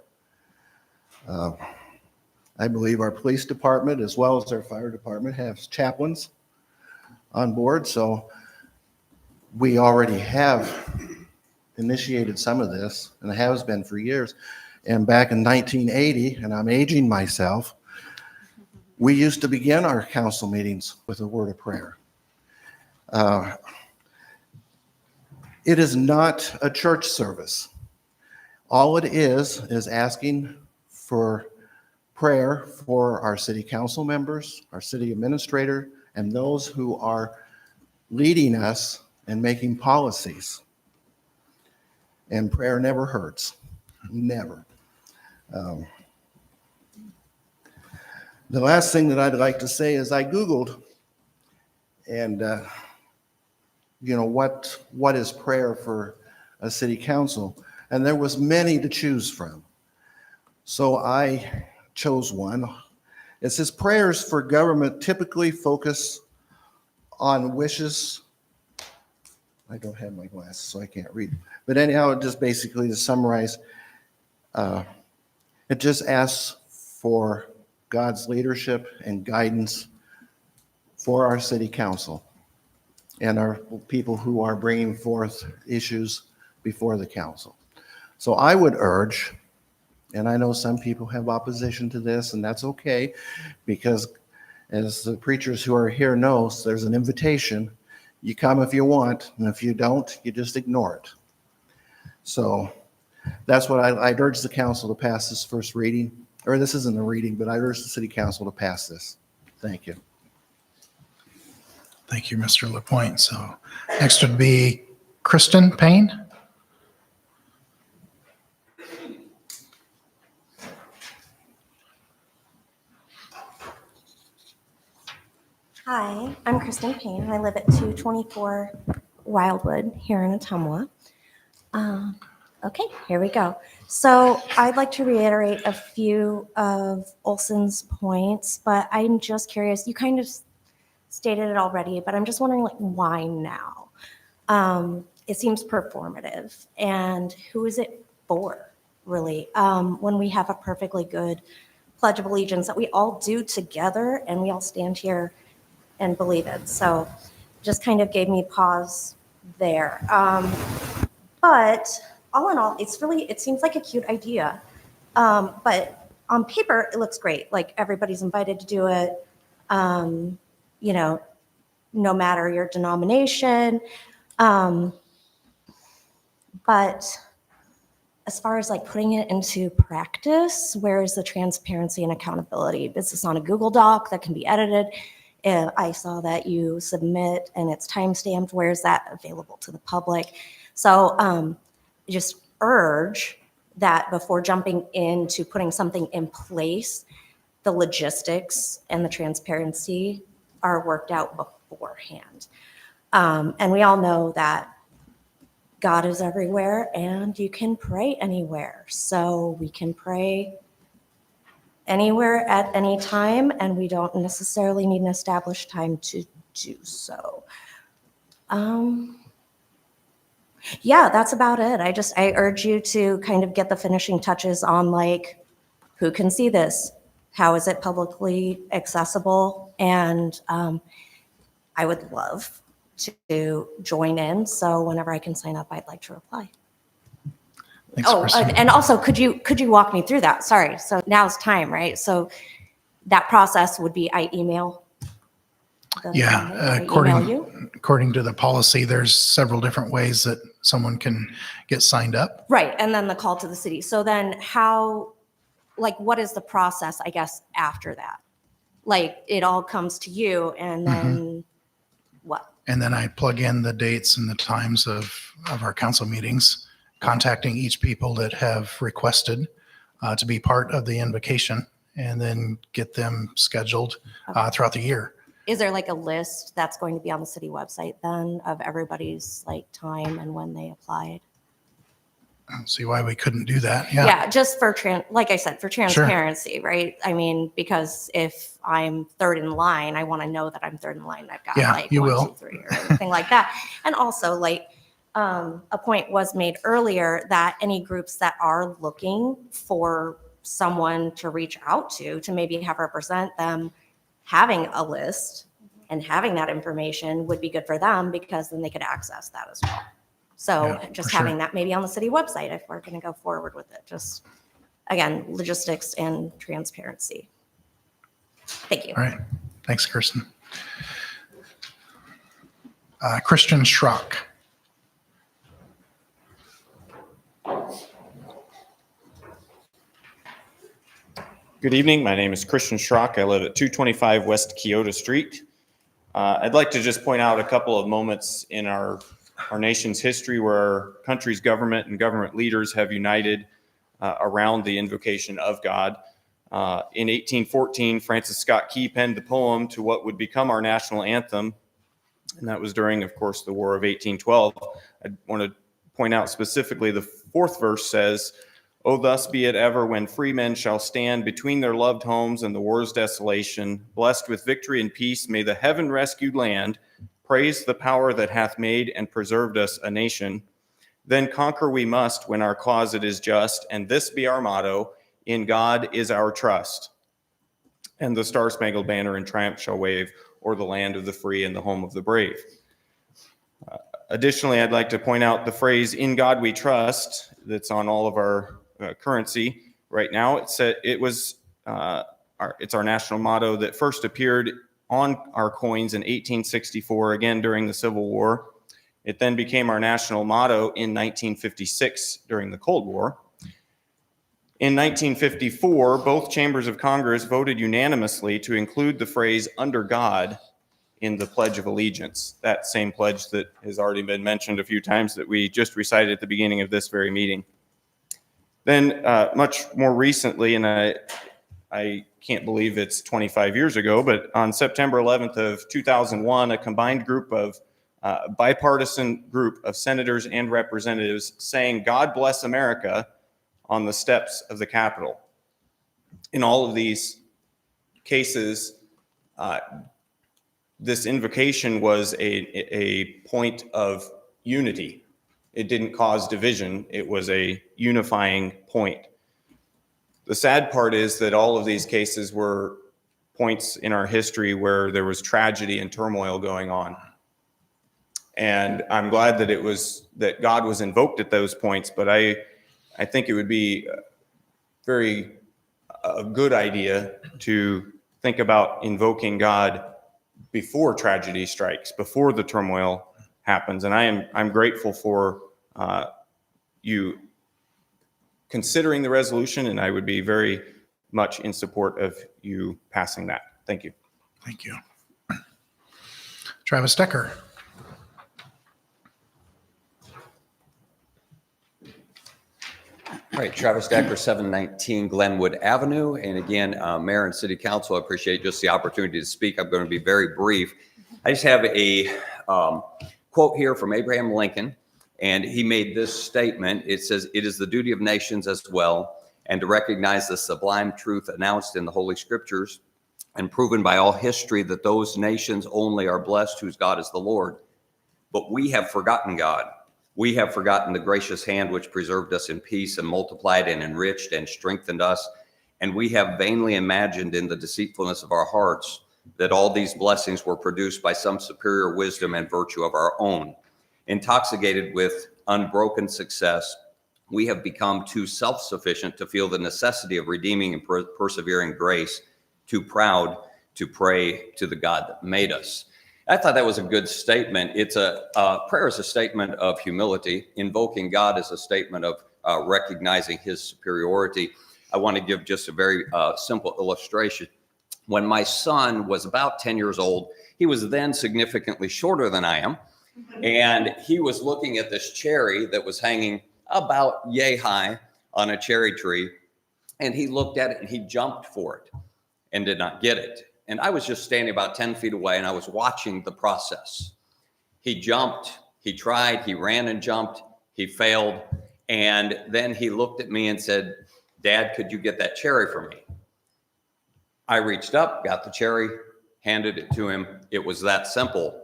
I believe our police department, as well as our fire department, has chaplains on board, so we already have initiated some of this, and it has been for years. And back in 1980, and I'm aging myself, we used to begin our council meetings with a word of prayer. It is not a church service. All it is asking for prayer for our city council members, our city administrator, and those who are leading us and making policies. And prayer never hurts, never. The last thing that I'd like to say is I Googled, and what is prayer for a city council? And there was many to choose from. So I chose one. It says prayers for government typically focus on wishes. I don't have my glasses, so I can't read. But anyhow, just basically to summarize, it just asks for God's leadership and guidance for our city council and our people who are bringing forth issues before the council. So I would urge, and I know some people have opposition to this, and that's okay, because as the preachers who are here knows, there's an invitation. You come if you want, and if you don't, you just ignore it. So that's what I'd urge the council to pass this first reading, or this isn't a reading, but I urge the city council to pass this. Thank you. Thank you, Mr. Lapointe. So next would be Kristen Payne. Hi, I'm Kristen Payne. I live at 224 Wildwood here in Ottumwa. Okay, here we go. So I'd like to reiterate a few of Olson's points, but I'm just curious. You kind of stated it already, but I'm just wondering, like, why now? It seems performative, and who is it for, really? When we have a perfectly good Pledge of Allegiance that we all do together, and we all stand here and believe it. So just kind of gave me pause there. But all in all, it seems like a cute idea. But on paper, it looks great. Like, everybody's invited to do it, no matter your denomination. But as far as like putting it into practice, where is the transparency and accountability? Is this on a Google Doc that can be edited? I saw that you submit and it's timestamped. Where is that available to the public? So just urge that before jumping into putting something in place, the logistics and the transparency are worked out beforehand. And we all know that God is everywhere and you can pray anywhere. So we can pray anywhere at any time, and we don't necessarily need an established time to do so. Yeah, that's about it. I urge you to kind of get the finishing touches on, like, who can see this? How is it publicly accessible? And I would love to join in. So whenever I can sign up, I'd like to reply. Thanks, Kristen. And also, could you walk me through that? Sorry. So now's time, right? So that process would be I email. Yeah, according to the policy, there's several different ways that someone can get signed up. Right, and then the call to the city. So then what is the process, I guess, after that? Like, it all comes to you, and then what? And then I plug in the dates and the times of our council meetings, contacting each people that have requested to be part of the invocation, and then get them scheduled throughout the year. Is there like a list that's going to be on the city website then of everybody's like time and when they applied? I don't see why we couldn't do that. Yeah, just for, like I said, for transparency, right? I mean, because if I'm third in line, I want to know that I'm third in line. I've got Yeah, like you 1, will. 2, 3 or anything like that. And also like a point was made earlier that any groups that are looking for someone to reach out to maybe have represent them, having a list and having that information would be good for them because then they could access that as well. So Yeah, just for having sure. that maybe on the city website if we're going to go forward with it. Just, again, logistics and transparency. Thank you. All right. Thanks, Kirsten. Christian Schrock. Good evening. My name is Christian Schrock. I live at 225 West Kyoto Street. I'd like to just point out a couple of moments in our nation's history where our country's government and government leaders have united around the invocation of God. In 1814, Francis Scott Key penned the poem to what would become our national anthem, and that was during, of course, the War of 1812. I want to point out specifically the fourth verse says, "Oh, thus be it ever when free men shall stand between their loved homes and the war's desolation. Blessed with victory and peace, may the heaven-rescued land praise the power that hath made and preserved us a nation. Then conquer we must when our cause it is just, and this be our motto, in God is our trust. And the Star-Spangled Banner in triumph shall wave o'er the land of the free and the home of the brave." Additionally, I'd like to point out the phrase, "In God we trust," that's on all of our currency right now. It's our national motto that first appeared on our coins in 1864, again during the Civil War. It then became our national motto in 1956 during the Cold War. In 1954, both chambers of Congress voted unanimously to include the phrase "under God" in the Pledge of Allegiance, that same pledge that has already been mentioned a few times that we just recited at the beginning of this very meeting. Then much more recently, and I can't believe it's 25 years ago, but on September 11th of 2001, a combined bipartisan group of senators and representatives sang "God Bless America" on the steps of the Capitol. In all of these cases, this invocation was a point of unity. It didn't cause division. It was a unifying point. The sad part is that all of these cases were points in our history where there was tragedy and turmoil going on. And I'm glad that God was invoked at those points, but I think it would be a good idea to think about invoking God before tragedy strikes, before the turmoil happens. And I'm grateful for you considering the resolution, and I would be very much in support of you passing that. Thank you. Thank you. Travis Decker. All right, Travis Decker, 719 Glenwood Avenue. And again, Mayor and City Council, I appreciate just the opportunity to speak. I'm going to be very brief. I just have a quote here from Abraham Lincoln, and he made this statement. It says, "It is the duty of nations as well, and to recognize the sublime truth announced in the Holy Scriptures and proven by all history that those nations only are blessed whose God is the Lord. But we have forgotten God. We have forgotten the gracious hand which preserved us in peace and multiplied and enriched and strengthened us. And we have vainly imagined in the deceitfulness of our hearts that all these blessings were produced by some superior wisdom and virtue of our own. Intoxicated with unbroken success, we have become too self-sufficient to feel the necessity of redeeming and persevering grace, too proud to pray to the God that made us." I thought that was a good statement. It's prayer is a statement of humility. Invoking God is a statement of recognizing his superiority. I want to give just a very simple illustration. When my son was about 10 years old, he was then significantly shorter than I am. And he was looking at this cherry that was hanging about yay high on a cherry tree. And he looked at it and he jumped for it and did not get it. And I was just standing about 10 feet away and I was watching the process. He jumped, he tried, he ran and jumped, he failed. And then he looked at me and said, "Dad, could you get that cherry for me?" I reached up, got the cherry, handed it to him. It was that simple.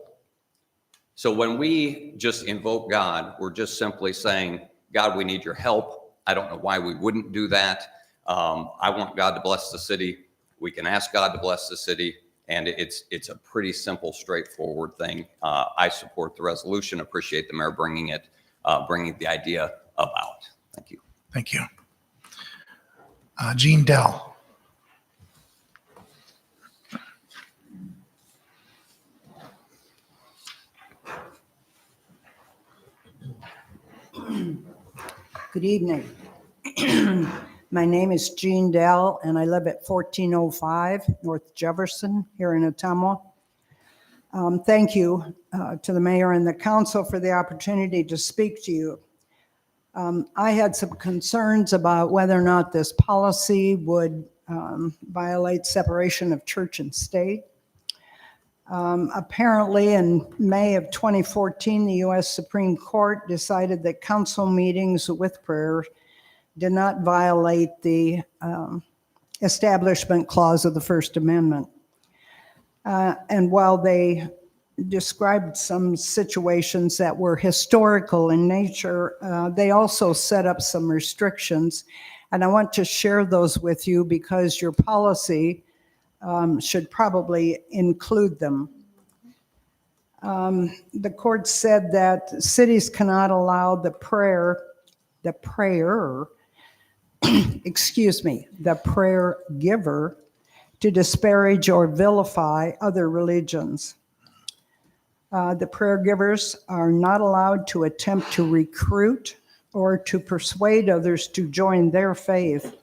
So when we just invoke God, we're just simply saying, "God, we need your help." I don't know why we wouldn't do that. I want God to bless the city. We can ask God to bless the city. And it's a pretty simple, straightforward thing. I support the resolution. Appreciate the mayor bringing the idea about. Thank you. Thank you. Jean Dell. Good evening. My name is Jean Dell, and I live at 1405 North Jefferson here in Ottumwa. Thank you to the mayor and the council for the opportunity to speak to you. I had some concerns about whether or not this policy would violate separation of church and state. Apparently, in May of 2014, the U.S. Supreme Court decided that council meetings with prayer did not violate the Establishment Clause of the First Amendment. And while they described some situations that were historical in nature, they also set up some restrictions. And I want to share those with you because your policy should probably include them. The court said that cities cannot allow the prayer giver to disparage or vilify other religions. The prayer givers are not allowed to attempt to recruit or to persuade others to join their faith.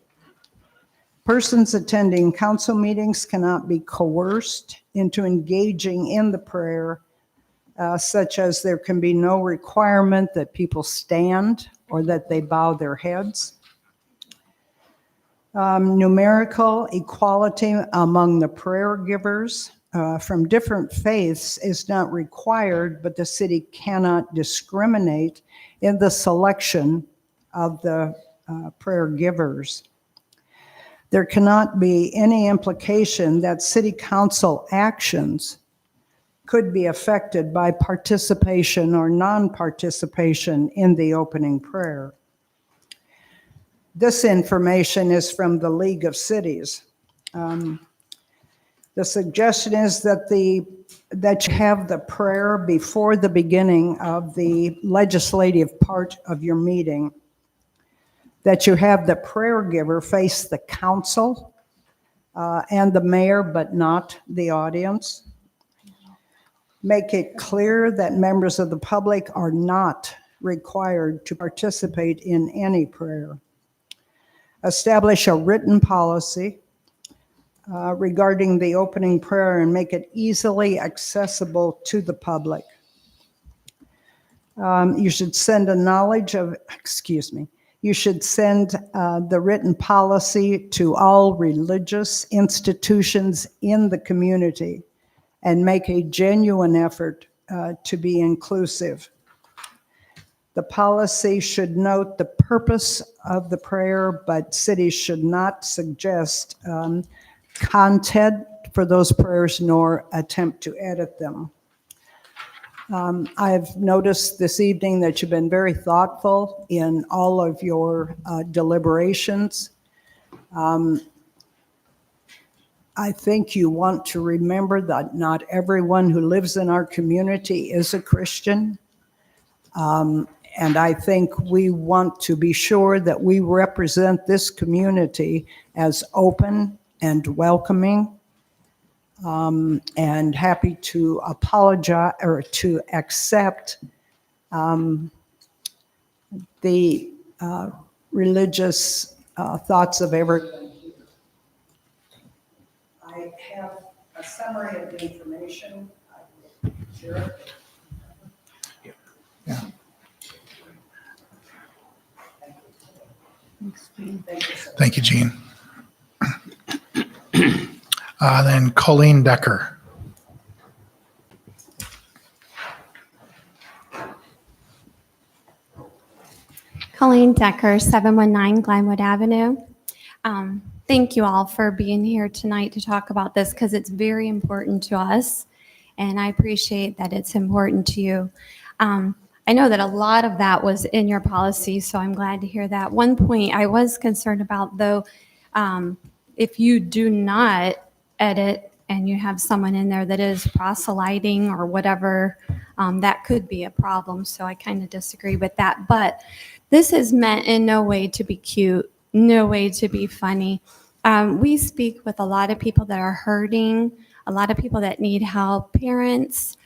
Persons attending council meetings cannot be coerced into engaging in the prayer, such as there can be no requirement that people stand or that they bow their heads. Numerical equality among the prayer givers from different faiths is not required, but the city cannot discriminate in the selection of the prayer givers. There cannot be any implication that city council actions could be affected by participation or non-participation in the opening prayer. This information is from the League of Cities. The suggestion is that you have the prayer before the beginning of the legislative part of your meeting, that you have the prayer giver face the council and the mayor, but not the audience. Make it clear that members of the public are not required to participate in any prayer. Establish a written policy regarding the opening prayer and make it easily accessible to the public. You should send you should send the written policy to all religious institutions in the community and make a genuine effort to be inclusive. The policy should note the purpose of the prayer, but cities should not suggest content for those prayers nor attempt to edit them. I've noticed this evening that you've been very thoughtful in all of your deliberations. I think you want to remember that not everyone who lives in our community is a Christian. And I think we want to be sure that we represent this community as open and welcoming, and happy to apologize or to accept the religious thoughts of everyone. I have a summary of the information. I will share it. Yeah. Thank you, Jean. Then Colleen Decker. Colleen Decker, 719 Glenwood Avenue. Thank you all for being here tonight to talk about this because it's very important to us, and I appreciate that it's important to you. I know that a lot of that was in your policy, so I'm glad to hear that. One point I was concerned about, though, if you do not edit and you have someone in there that is proselyting or whatever, that could be a problem. So I kind of disagree with that. But this is meant in no way to be cute, no way to be funny. We speak with a lot of people that are hurting, a lot of people that need help, parents,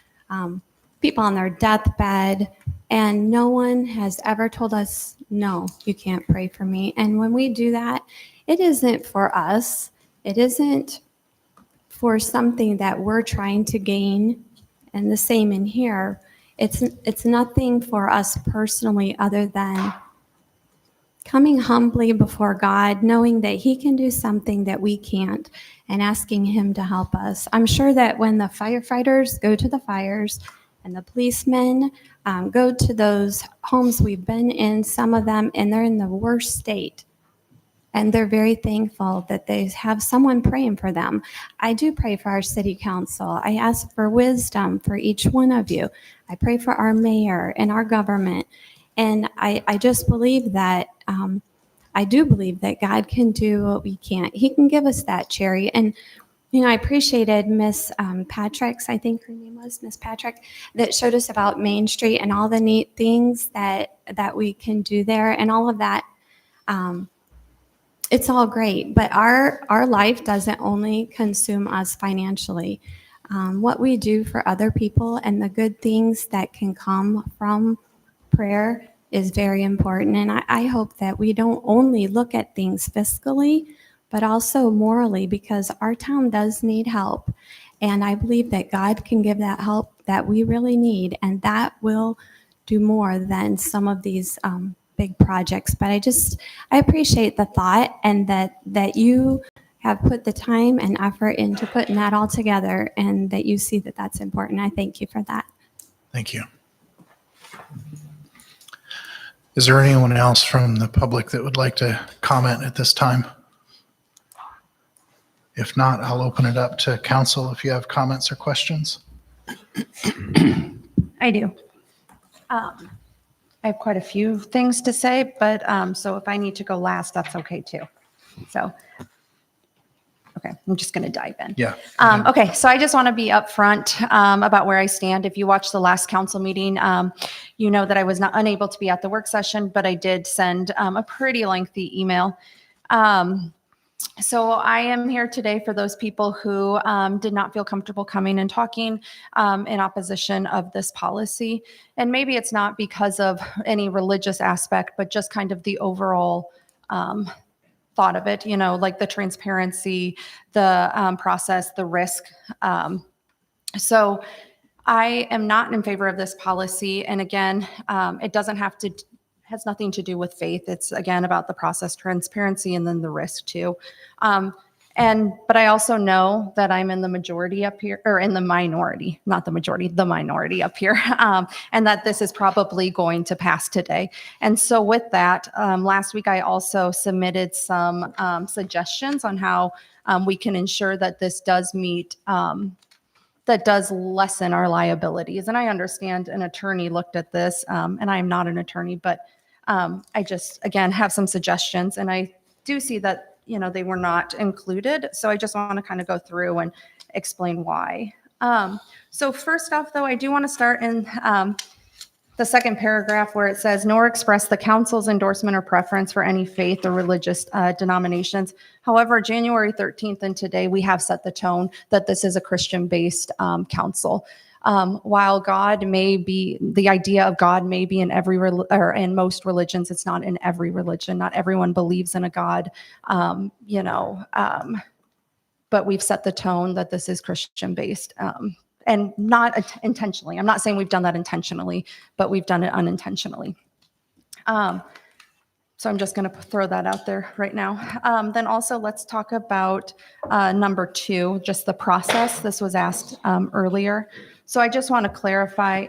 people on their deathbed, and no one has ever told us, no, you can't pray for me. And when we do that, it isn't for us. It isn't for something that we're trying to gain, and the same in here. It's nothing for us personally other than coming humbly before God, knowing that He can do something that we can't, and asking Him to help us. I'm sure that when the firefighters go to the fires and the policemen go to those homes we've been in, some of them, and they're in the worst state, and they're very thankful that they have someone praying for them. I do pray for our city council. I ask for wisdom for each one of you. I pray for our mayor and our government. And I just believe that, I do believe that God can do what we can't. He can give us that, Cherry. And, you know, I appreciated Miss Patrick's, I think her name was Miss Patrick, that showed us about Main Street and all the neat things that we can do there and all of that. It's all great, but our life doesn't only consume us financially. What we do for other people and the good things that can come from prayer is very important. And I hope that we don't only look at things fiscally, but also morally, because our town does need help. And I believe that God can give that help that we really need, and that will do more than some of these big projects. But I appreciate the thought, and that you have put the time and effort into putting that all together, and that you see that that's important. I thank you for that. Thank you. Is there anyone else from the public that would like to comment at this time? If not, I'll open it up to council if you have comments or questions. I do. I have quite a few things to say, but so if I need to go last, that's okay too. So, okay, I'm just going to dive in. Yeah. Okay, so I just want to be upfront about where I stand. If you watched the last council meeting, you know that I was not unable to be at the work session, but I did send a pretty lengthy email. So I am here today for those people who did not feel comfortable coming and talking in opposition of this policy. And maybe it's not because of any religious aspect, but just kind of the overall thought of it, you know, like the transparency, the process, the risk. So I am not in favor of this policy. And again, it doesn't have to, has nothing to do with faith. It's again about the process, transparency, and then the risk too. But I also know that I'm in the majority up here, or in the minority, not the majority, the minority up here, and that this is probably going to pass today. And so with that, last week I also submitted some suggestions on how we can ensure that this does meet, that does lessen our liabilities. And I understand an attorney looked at this, and I am not an attorney, but I just, again, have some suggestions, and I do see that, you know, they were not included. So I just want to kind of go through and explain why. So first off, though, I do want to start in the second paragraph where it says, nor express the council's endorsement or preference for any faith or religious denominations. However, January 13th and today, we have set the tone that this is a Christian-based council. While God may be, the idea of God may be in every, or in most religions, it's not in every religion. Not everyone believes in a God, but we've set the tone that this is Christian-based. And not intentionally. I'm not saying we've done that intentionally, but we've done it unintentionally. So I'm just going to throw that out there right now. Then also let's talk about number 2, just the process. This was asked earlier. So I just want to clarify,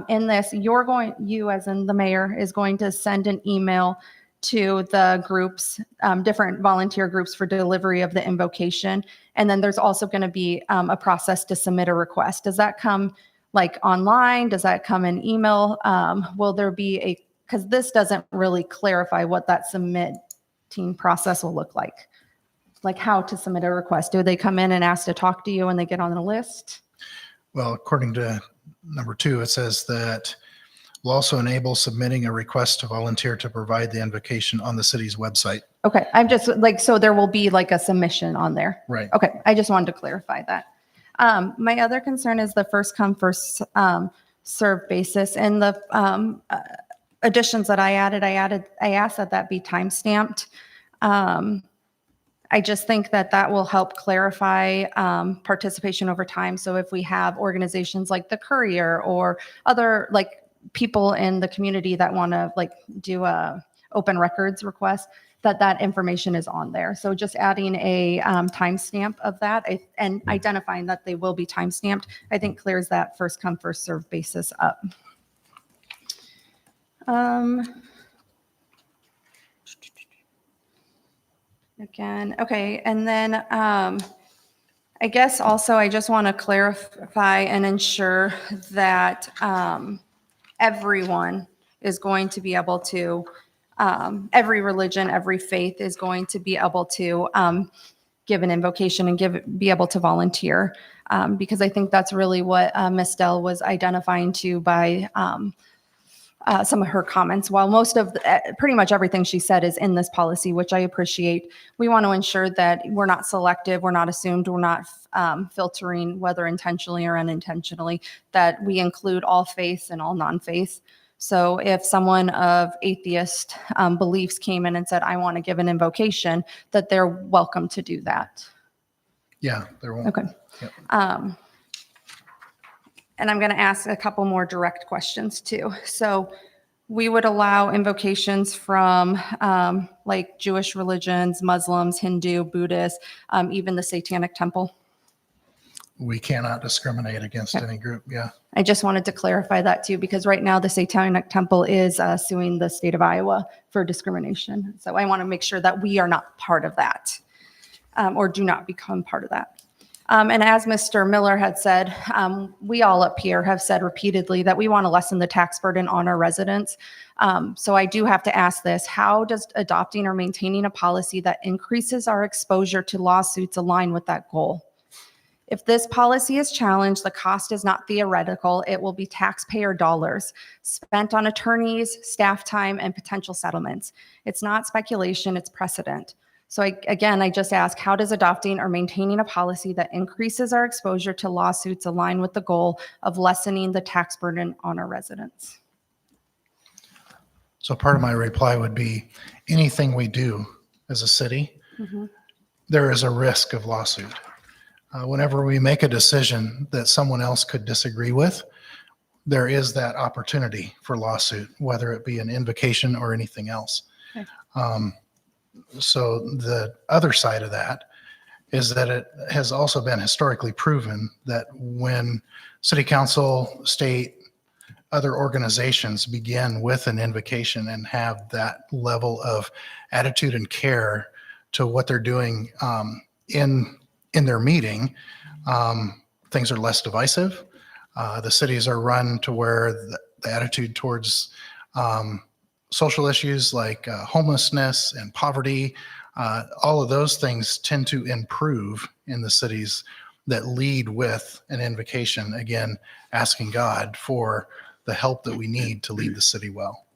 in this, you as in the mayor is going to send an email to the groups, different volunteer groups for delivery of the invocation. And then there's also going to be a process to submit a request. Does that come like online? Does that come in email? Will there be because this doesn't really clarify what that submitting process will look like how to submit a request. Do they come in and ask to talk to you and they get on the list? Well, according to number 2, it says that will also enable submitting a request to volunteer to provide the invocation on the city's website. Okay, I'm just so there will be like a submission on there. Right. Okay, I just wanted to clarify that. My other concern is the first come, first served basis. And the additions that I asked that be time stamped. I just think that will help clarify participation over time. So if we have organizations like the Courier or other people in the community that want to do a open records request, that information is on there. So just adding a timestamp of that and identifying that they will be timestamped, I think clears that first come, first served basis up. Again, okay, and then I guess also I just want to clarify and ensure that everyone is going to be able to, every religion, every faith is going to be able to give an invocation and be able to volunteer, because I think that's really what Ms. Dell was identifying to by some of her comments. While most of pretty much everything she said is in this policy, which I appreciate, we want to ensure that we're not selective, we're not assumed, we're not filtering, whether intentionally or unintentionally, that we include all faiths and all non-faiths. So if someone of atheist beliefs came in and said, I want to give an invocation, that they're welcome to do that. Yeah, they're welcome. Okay. Yep. And I'm going to ask a couple more direct questions too. So we would allow invocations from like Jewish religions, Muslims, Hindu, Buddhist, even the Satanic Temple. We cannot discriminate against any group. Yeah. I just wanted to clarify that too, because right now the Satanic Temple is suing the state of Iowa for discrimination. So I want to make sure that we are not part of that, or do not become part of that. And as Mr. Miller had said, we all up here have said repeatedly that we want to lessen the tax burden on our residents. So I do have to ask this: how does adopting or maintaining a policy that increases our exposure to lawsuits align with that goal? If this policy is challenged, the cost is not theoretical. It will be taxpayer dollars spent on attorneys, staff time, and potential settlements. It's not speculation, it's precedent. So I just ask, how does adopting or maintaining a policy that increases our exposure to lawsuits align with the goal of lessening the tax burden on our residents? So part of my reply would be anything we do as a city, there is a risk of lawsuit. Whenever we make a decision that someone else could disagree with, there is that opportunity for lawsuit, whether it be an invocation or anything else. Okay. So the other side of that is that it has also been historically proven that when city council, state, other organizations begin with an invocation and have that level of attitude and care to what they're doing in their meeting, things are less divisive. The cities are run to where the attitude towards social issues like homelessness and poverty, all of those things tend to improve in the cities that lead with an invocation, again, asking God for the help that we need to lead the city well.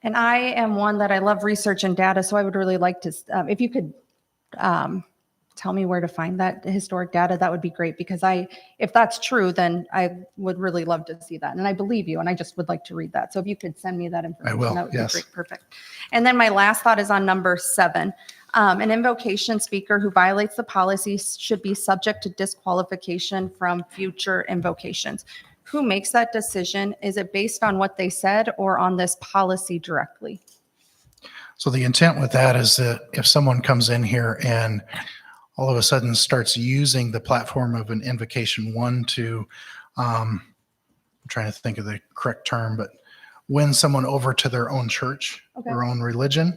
And I am one that I love research and data, so I would really like to, if you could tell me where to find that historic data, that would be great, because if that's true, then I would really love to see that. And I believe you, and I just would like to read that. So if you could send me that information, I will, that would yes. be great. Perfect. And then my last thought is on number 7. An invocation speaker who violates the policy should be subject to disqualification from future invocations. Who makes that decision? Is it based on what they said or on this policy directly? So the intent with that is that if someone comes in here and all of a sudden starts using the platform of an invocation one to I'm trying to think of the correct term, but win someone over to their own church, Okay. their own religion,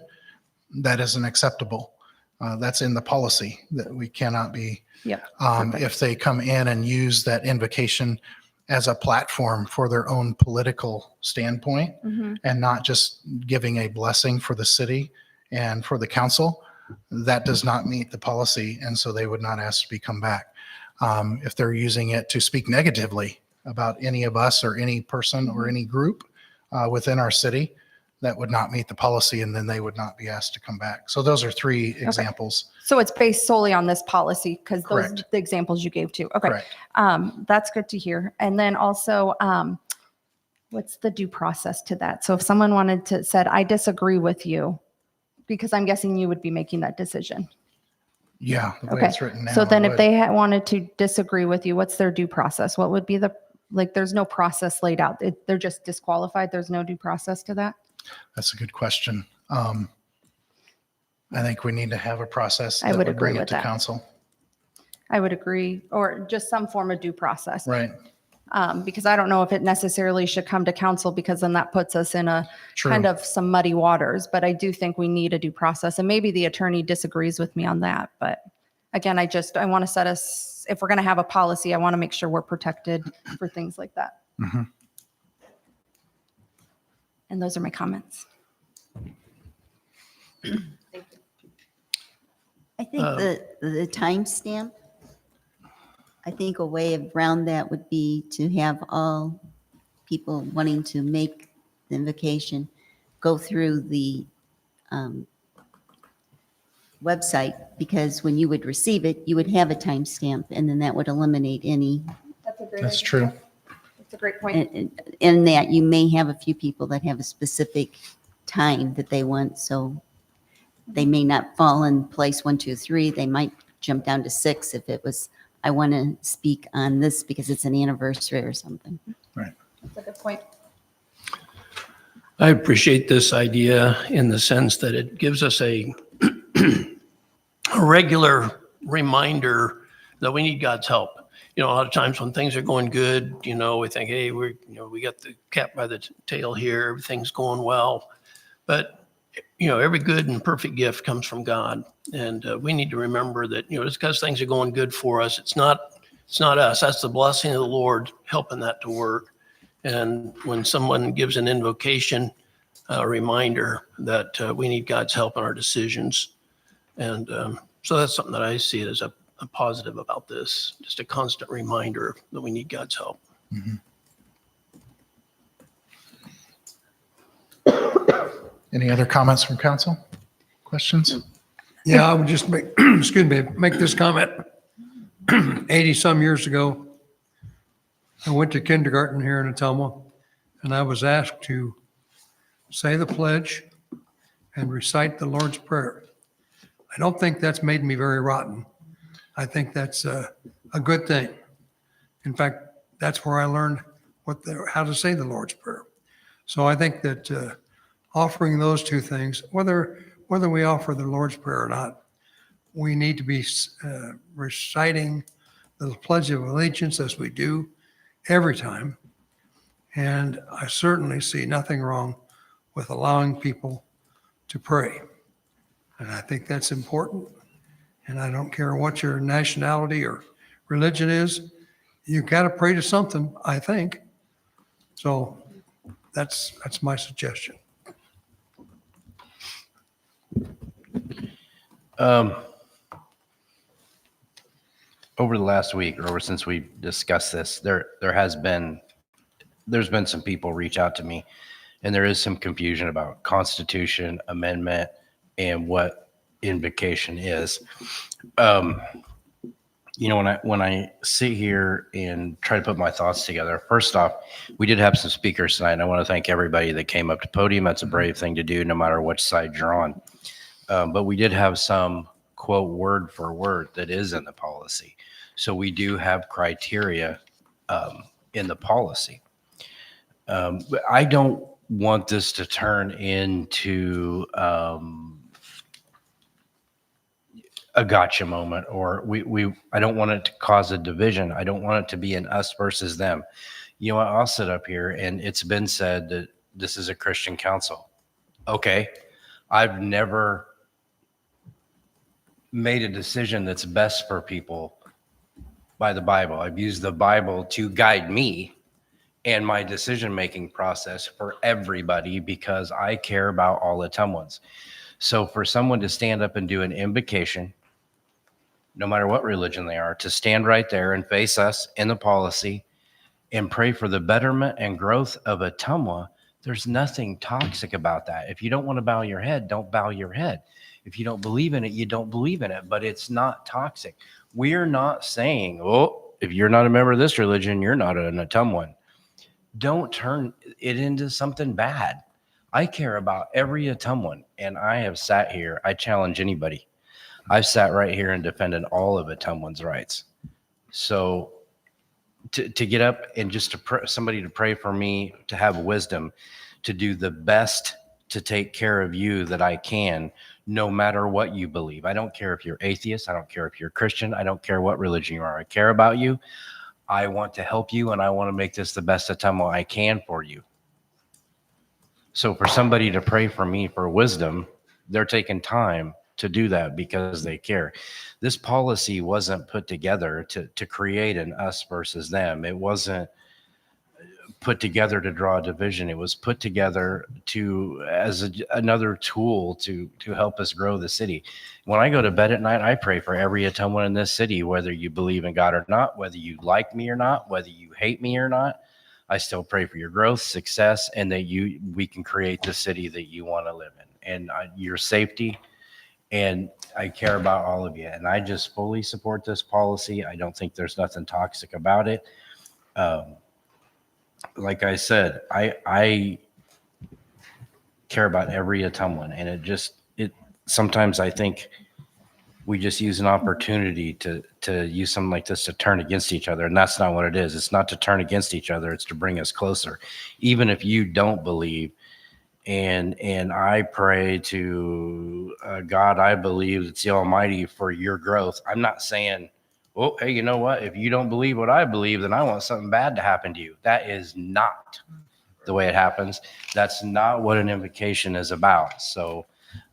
that isn't acceptable. That's in the policy that we cannot be. Yep. If they come in and use that invocation as a platform for their own political standpoint Mhm. and not just giving a blessing for the city and for the council, that does not meet the policy. And so they would not ask to be come back. If they're using it to speak negatively about any of us or any person or any group within our city, that would not meet the policy, and then they would not be asked to come back. So those are three examples. So it's based solely on this policy because those are Correct. the examples you gave too. Okay. Correct. That's good to hear. And then also, what's the due process to that? So if someone wanted to said, I disagree with you, because I'm guessing you would be making that decision. Yeah, the way Okay. it's written now. So then I if would. they wanted to disagree with you, what's their due process? What would be there's no process laid out. They're just disqualified. There's no due process to that. That's a good question. I think we need to have a process I that would would bring agree it with to that. council. I would agree, or just some form of due process. Right. Because I don't know if it necessarily should come to council because then that puts us in a True. kind of some muddy waters. But I do think we need a due process, and maybe the attorney disagrees with me on that. But again, I want to set us, if we're going to have a policy, I want to make sure we're protected for things like that. Mhm. And those are my comments. I think the timestamp, I think a way around that would be to have all people wanting to make the invocation go through the website, because when you would receive it, you would have a timestamp, and then that would eliminate any. That's a great That's true. That's a great point. In that you may have a few people that have a specific time that they want, so they may not fall in place 1, 2, 3. They might jump down to 6 if it was, I want to speak on this because it's an anniversary or something. Right. That's a good point. I appreciate this idea in the sense that it gives us a regular reminder that we need God's help. A lot of times when things are going good, we think, hey, we got the cat by the tail here, everything's going well. But, every good and perfect gift comes from God. And we need to remember that, just because things are going good for us, it's not us. That's the blessing of the Lord helping that to work. And when someone gives an invocation, a reminder that we need God's help in our decisions. And so that's something that I see as a positive about this, just a constant reminder that we need God's help. Mhm. Any other comments from council? Questions? Yeah, I would just make, make this comment. 80-some years ago, I went to kindergarten here in Ottumwa, and I was asked to say the pledge and recite the Lord's Prayer. I don't think that's made me very rotten. I think that's a good thing. In fact, that's where I learned how to say the Lord's Prayer. So I think that offering those two things, whether we offer the Lord's Prayer or not, we need to be reciting the Pledge of Allegiance as we do every time. And I certainly see nothing wrong with allowing people to pray. And I think that's important. And I don't care what your nationality or religion is, you got to pray to something, I think. So that's my suggestion. Over the last week, or ever since we discussed this, there's been some people reach out to me, and there is some confusion about Constitution amendment and what invocation is. When I sit here and try to put my thoughts together, first off, we did have some speakers tonight. I want to thank everybody that came up to podium. That's a brave thing to do, no matter which side you're on. But we did have some quote word for word that is in the policy. So we do have criteria in the policy. But I don't want this to turn into a gotcha moment, or I don't want it to cause a division. I don't want it to be an us versus them. You know what? I'll sit up here and it's been said that this is a Christian council. Okay. I've never made a decision that's best for people by the Bible. I've used the Bible to guide me and my decision-making process for everybody because I care about all Ottumwans. So for someone to stand up and do an invocation, no matter what religion they are, to stand right there and face us in the policy and pray for the betterment and growth of Ottumwa, there's nothing toxic about that. If you don't want to bow your head, don't bow your head. If you don't believe in it, you don't believe in it, but it's not toxic. We're not saying, oh, if you're not a member of this religion, you're not an Ottumwan. Don't turn it into something bad. I care about every Ottumwan, and I have sat here. I challenge anybody. I've sat right here and defended all of Ottumwan's rights. So to get up and just to somebody to pray for me, to have wisdom, to do the best to take care of you that I can, no matter what you believe. I don't care if you're atheist. I don't care if you're Christian. I don't care what religion you are. I care about you. I want to help you, and I want to make this the best Ottumwa I can for you. So for somebody to pray for me for wisdom, they're taking time to do that because they care. This policy wasn't put together to create an us versus them. It wasn't put together to draw a division. It was put together to as another tool to help us grow the city. When I go to bed at night, I pray for every Ottumwa in this city, whether you believe in God or not, whether you like me or not, whether you hate me or not. I still pray for your growth, success, and that we can create the city that you want to live in, and your safety. And I care about all of you, and I just fully support this policy. I don't think there's nothing toxic about it. Like I said, I care about every Ottumwan, and it sometimes I think we just use an opportunity to use something like this to turn against each other, and that's not what it is. It's not to turn against each other. It's to bring us closer. Even if you don't believe, and I pray to God, I believe it's the Almighty for your growth. I'm not saying, oh, hey, you know what? If you don't believe what I believe, then I want something bad to happen to you. That is not the way it happens. That's not what an invocation is about. So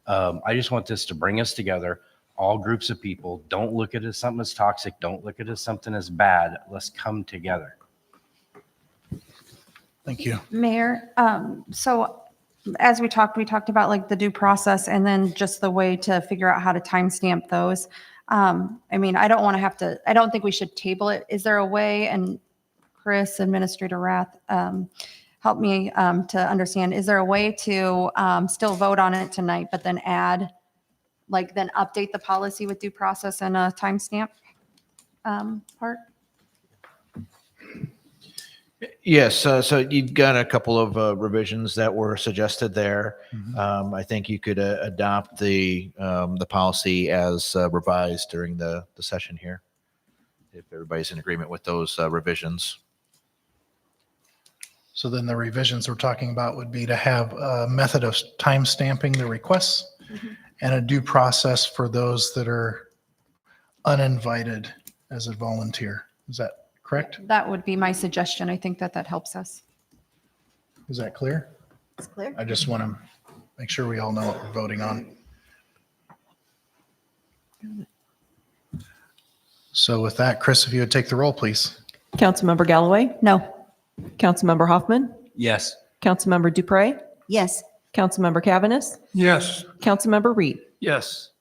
I just want this to bring us together, all groups of people. Don't look at it as something that's toxic. Don't look at it as something that's bad. Let's come together. Thank you. Mayor, so as we talked about like the due process and then just the way to figure out how to timestamp those. I mean, I don't think we should table it. Is there a way, and Chris, Administrator Rath, help me to understand, is there a way to still vote on it tonight, but then then update the policy with due process and a timestamp part? Yes, so you've got a couple of revisions that were suggested there. I think you could adopt the policy as revised during the session here, if everybody's in agreement with those revisions. So then the revisions we're talking about would be to have a method of time stamping the requests and a due process for those that are uninvited as a volunteer. Is that correct? That would be my suggestion. I think that helps us. Is that clear? It's clear. I just want to make sure we all know what we're voting on. So with that, Chris, if you would take the roll, please. Councilmember Galloway? No. Councilmember Hoffman? Yes. Councilmember Dupre? Yes. Councilmember Cavanis? Yes. Councilmember Reed? Yes.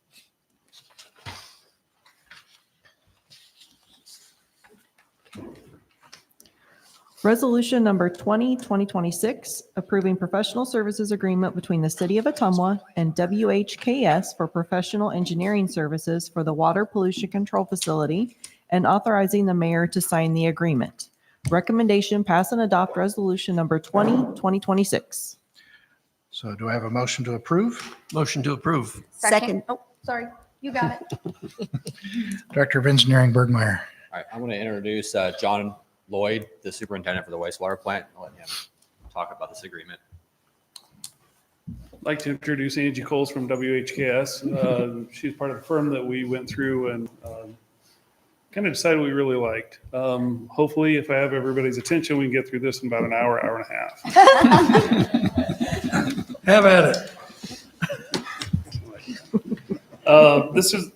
Resolution number 2026, approving professional services agreement between the City of Ottumwa and WHKS for professional engineering services for the Water Pollution Control Facility and authorizing the mayor to sign the agreement. Recommendation, pass and adopt resolution number 2026. So do I have a motion to approve? Motion to approve. Second. Oh, sorry. You got it. Director of Engineering, Bergmeyer. All right, I'm going to introduce John Lloyd, the superintendent for the wastewater plant. I'll let him talk about this agreement. I'd like to introduce Angie Coles from WHKS. She's part of the firm that we went through and kind of decided we really liked. Hopefully, if I have everybody's attention, we can get through this in about an hour, hour and a half. Have at it.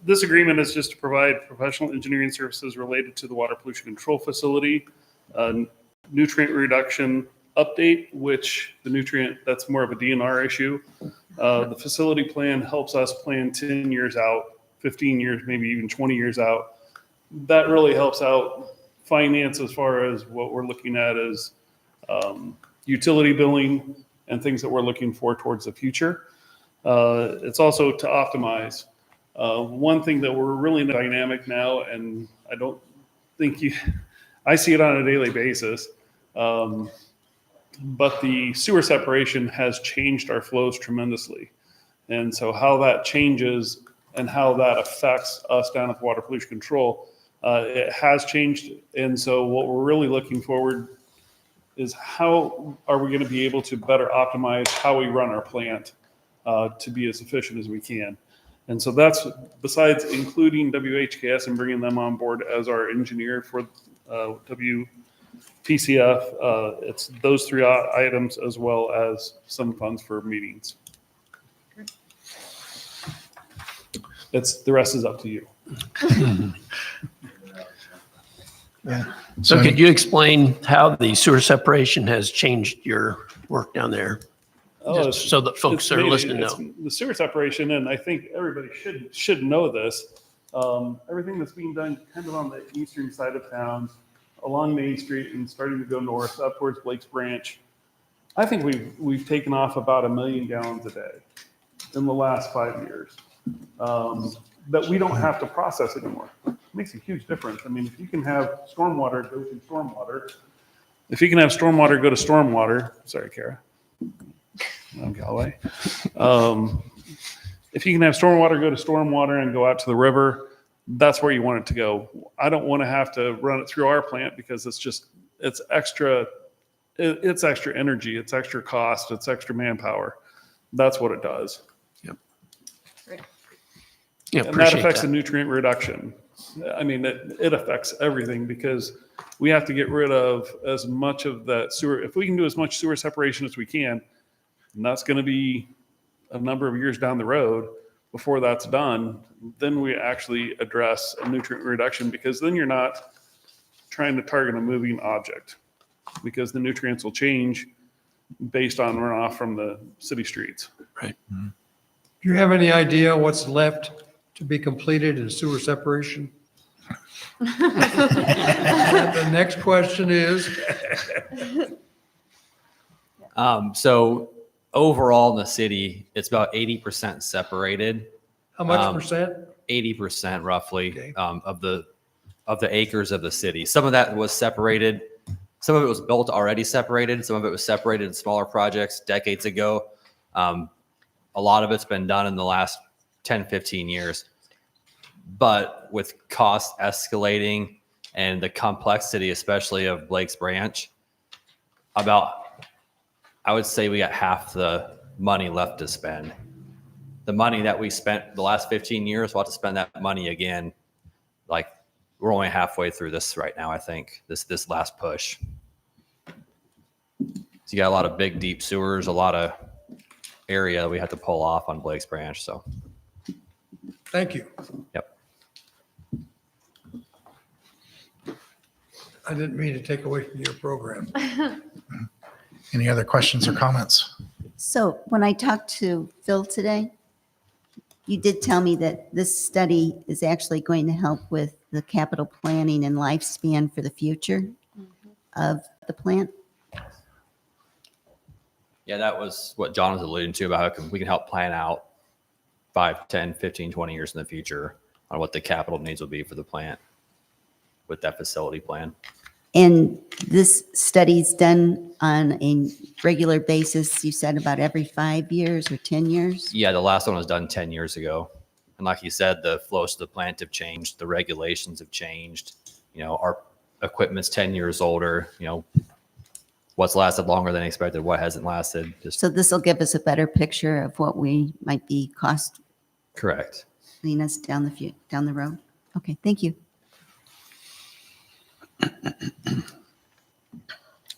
This agreement is just to provide professional engineering services related to the water pollution control facility, nutrient reduction update, which the nutrient, that's more of a DNR issue. The facility plan helps us plan 10 years out, 15 years, maybe even 20 years out. That really helps out finance as far as what we're looking at as utility billing and things that we're looking for towards the future. It's also to optimize. One thing that we're really dynamic now, and I don't think I see it on a daily basis, but the sewer separation has changed our flows tremendously. And so how that changes and how that affects us down at the water pollution control, it has changed. And so what we're really looking forward is how are we going to be able to better optimize how we run our plant to be as efficient as we can. And so that's, besides including WHKS and bringing them on board as our engineer for WPCF, it's those three items as well as some funds for meetings. The rest is up to you. Yeah. So could you explain how the sewer separation has changed your work down there? Just so that folks are listening know. The sewer separation, and I think everybody should know this. Everything that's being done kind of on the eastern side of town, along Main Street and starting to go north up towards Blake's Branch, I think we've taken off about 1 million gallons a day in the last 5 years that we don't have to process anymore. It makes a huge difference. I mean, if you can have stormwater go to stormwater, sorry, Kara. I'm Galway. If you can have stormwater go to stormwater and go out to the river, that's where you want it to go. I don't want to have to run it through our plant because it's extra energy, it's extra cost, it's extra manpower. That's what it does. Yep. And that affects the nutrient reduction. I mean, it affects everything because we have to get rid of as much of that sewer. If we can do as much sewer separation as we can, and that's going to be a number of years down the road before that's done, then we actually address a nutrient reduction, because then you're not trying to target a moving object, because the nutrients will change based on runoff from the city streets. Right. Do you have any idea what's left to be completed in sewer separation? The next question is. So overall in the city, it's about 80% separated. How much percent? 80% roughly, Okay. of the acres of the city. Some of that was separated. Some of it was built already separated. Some of it was separated in smaller projects decades ago. A lot of it's been done in the last 10, 15 years. But with cost escalating and the complexity, especially of Blake's Branch, I would say we got half the money left to spend. The money that we spent the last 15 years, we'll have to spend that money again. Like, we're only halfway through this right now, I think, this last push. So you got a lot of big, deep sewers, a lot of area we have to pull off on Blake's Branch, so. Thank you. Yep. I didn't mean to take away from your program. Any other questions or comments? So when I talked to Phil today, you did tell me that this study is actually going to help with the capital planning and lifespan for the future of the plant. Yeah, that was what John was alluding to about how we can help plan out 5, 10, 15, 20 years in the future on what the capital needs will be for the plant with that facility plan. And this study's done on a regular basis, you said about every 5 years or 10 years? Yeah, the last one was done 10 years ago. And like you said, the flows to the plant have changed. The regulations have changed. You know, our equipment's 10 years older. You know, what's lasted longer than expected, what hasn't lasted. So this will give us a better picture of what we might be Correct. costing us down the road. Okay, thank you.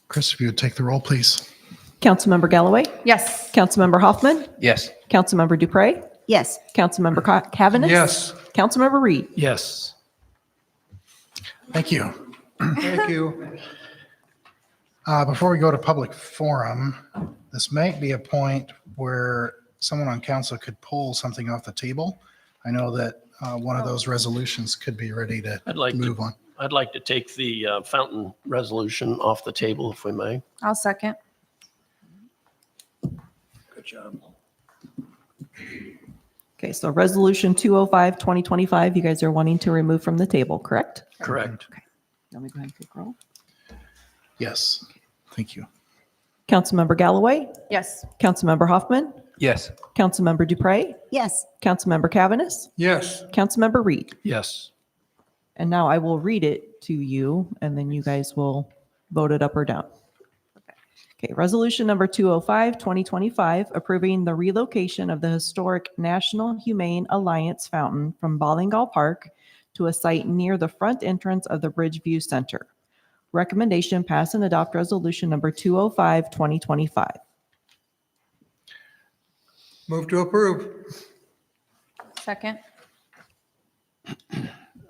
Chris, if you would take the roll, please. Councilmember Galloway? Yes. Councilmember Hoffman? Yes. Councilmember Dupre? Yes. Councilmember Cavanagh? Yes. Councilmember Reed? Yes. Thank you. Thank you. Before we go to public forum, this might be a point where someone on council could pull something off the table. I know that one of those resolutions could be ready to move on. I'd like to take the fountain resolution off the table if we may. I'll second. Good job. Okay, so resolution 205, 2025, you guys are wanting to remove from the table, correct? Correct. Let me go ahead and take roll. Yes, thank you. Councilmember Galloway? Yes. Councilmember Hoffman? Yes. Councilmember Dupre? Yes. Councilmember Cavanagh? Yes. Councilmember Reed? Yes. And now I will read it to you, and then you guys will vote it up or down. Okay, resolution number 205, 2025, approving the relocation of the historic National Humane Alliance fountain from Bollingal Park to a site near the front entrance of the Bridgeview Center. Recommendation: pass and adopt resolution number 205, 2025. Move to approve. Second.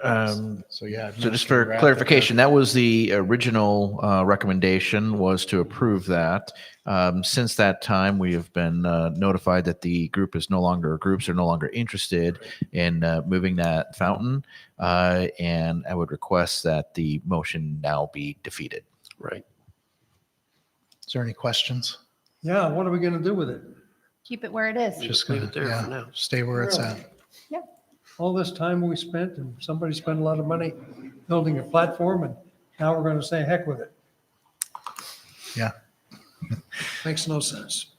So yeah. So just for clarification, that was the original recommendation, was to approve that. Since that time, we have been notified that the groups are no longer interested in moving that fountain. And I would request that the motion now be defeated. Right. Is there any questions? Yeah, what are we going to do with it? Keep it where it is. Just leave gonna, it there yeah, for now. stay where it's at. All this time we spent and somebody spent a lot of money building a platform and now we're going to say heck with it. Yeah. Makes no sense.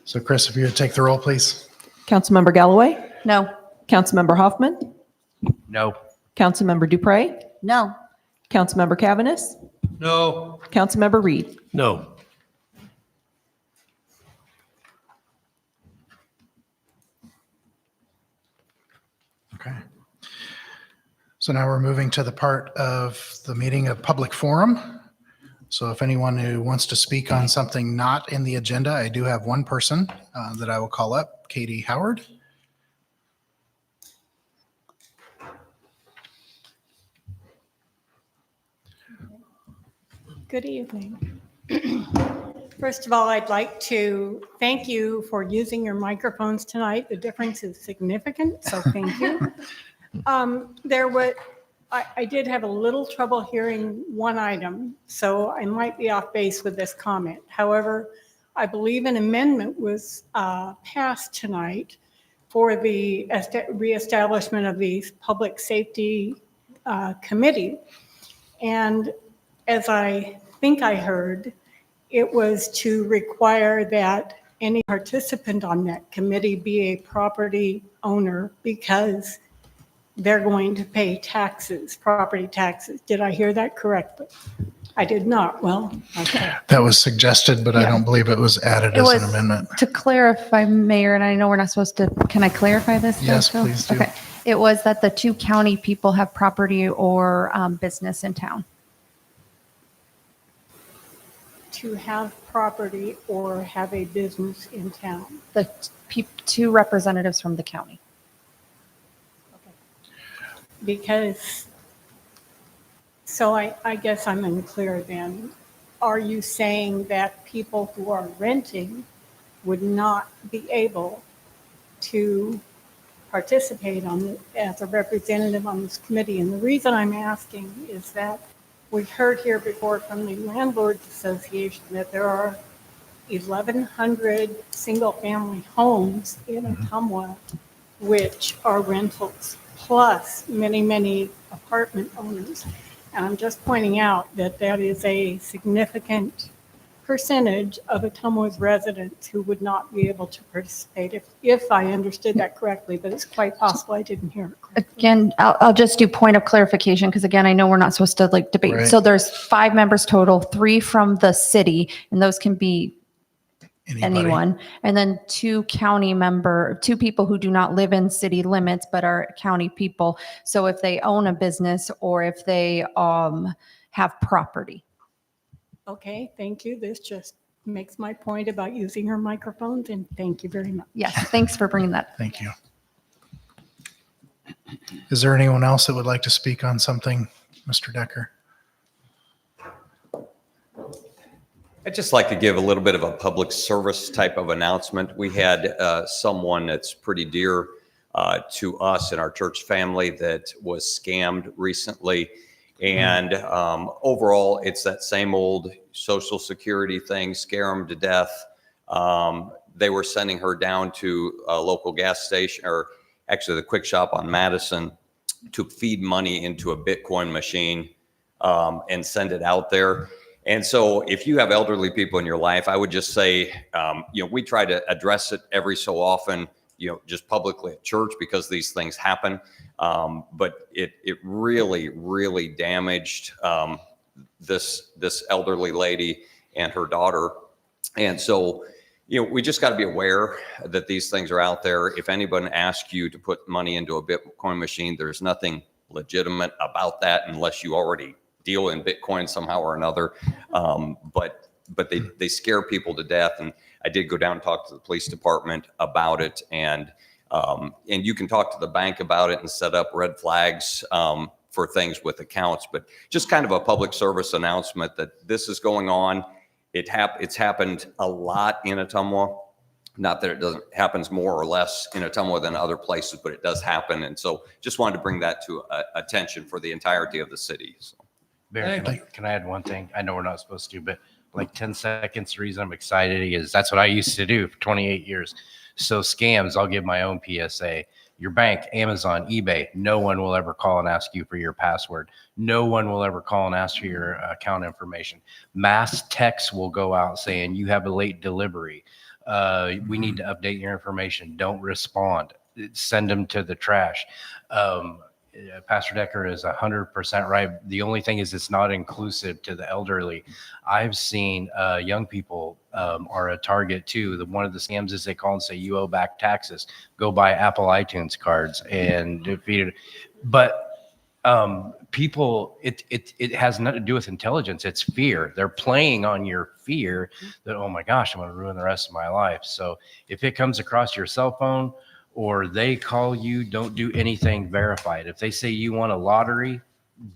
So Chris, if you would take the roll, please. Councilmember Galloway? No. Councilmember Hoffman? No. Councilmember Dupre? No. Councilmember Cavanagh? No. Councilmember Reed? No. Okay. So now we're moving to the part of the meeting of public forum. So if anyone who wants to speak on something not in the agenda, I do have one person that I will call up, Katie Howard. Good evening. First of all, I'd like to thank you for using your microphones tonight. The difference is significant, so thank you. I did have a little trouble hearing one item, so I might be off base with this comment. However, I believe an amendment was passed tonight for the reestablishment of the Public Safety Committee. And as I think I heard, it was to require that any participant on that committee be a property owner because they're going to pay taxes, property taxes. Did I hear that correctly? I did not. Well, okay. That was suggested, but I don't believe it was added as an amendment. To clarify, Mayor, and I know we're not supposed to, can I clarify this? Yes, Phil? please do. Okay. It was that the two county people have property or business in town. To have property or have a business in town. The two representatives from the county. Because, so I guess I'm unclear then. Are you saying that people who are renting would not be able to participate as a representative on this committee? And the reason I'm asking is that we heard here before from the Landlords Association that there are 1,100 single-family homes in Ottumwa which are rentals, plus many, many apartment owners. And I'm just pointing out that that is a significant percentage of Ottumwa's residents who would not be able to participate, if I understood that correctly, but it's quite possible I didn't hear it correctly. Again, I'll just do point of clarification because again, I know we're not supposed to like debate. Right. So there's 5 members total, 3 from the city, and those can be anyone. And then two people who do not live in city limits but are county people. So if they own a business or if they have property. Okay, thank you. This just makes my point about using her microphones, and thank you very much. Yes, thanks for bringing that. Thank you. Is there anyone else that would like to speak on something, Mr. Decker? I'd just like to give a little bit of a public service type of announcement. We had someone that's pretty dear to us and our church family that was scammed recently. And overall, it's that same old Social Security thing, scare them to death. They were sending her down to a local gas station, or actually the Quick Shop on Madison, to feed money into a Bitcoin machine and send it out there. And so if you have elderly people in your life, I would just say, we try to address it every so often, just publicly at church, because these things happen. But it really, really damaged this elderly lady and her daughter. And so, we just got to be aware that these things are out there. If anyone asks you to put money into a Bitcoin machine, there's nothing legitimate about that unless you already deal in Bitcoin somehow or another. But they scare people to death. And I did go down and talk to the police department about it. And you can talk to the bank about it and set up red flags for things with accounts. But just kind of a public service announcement that this is going on. It's happened a lot in Ottumwa. Not that it happens more or less in Ottumwa than other places, but it does happen. And so just wanted to bring that to attention for the entirety of the city. So. Bear, can I add one thing? I know we're not supposed to, but like 10 seconds. The reason I'm excited is that's what I used to do for 28 years. So scams, I'll give my own PSA. Your bank, Amazon, eBay, no one will ever call and ask you for your password. No one will ever call and ask for your account information. Mass texts will go out saying you have a late delivery. We need to update your information. Don't respond. Send them to the trash. Pastor Decker is 100% right. The only thing is it's not inclusive to the elderly. I've seen young people are a target too. One of the scams is they call and say, you owe back taxes. Go buy Apple iTunes cards and defeat it. But people, it has nothing to do with intelligence. It's fear. They're playing on your fear that, oh my gosh, I'm going to ruin the rest of my life. So if it comes across your cell phone, or they call you, don't do anything verified. If they say you want a lottery,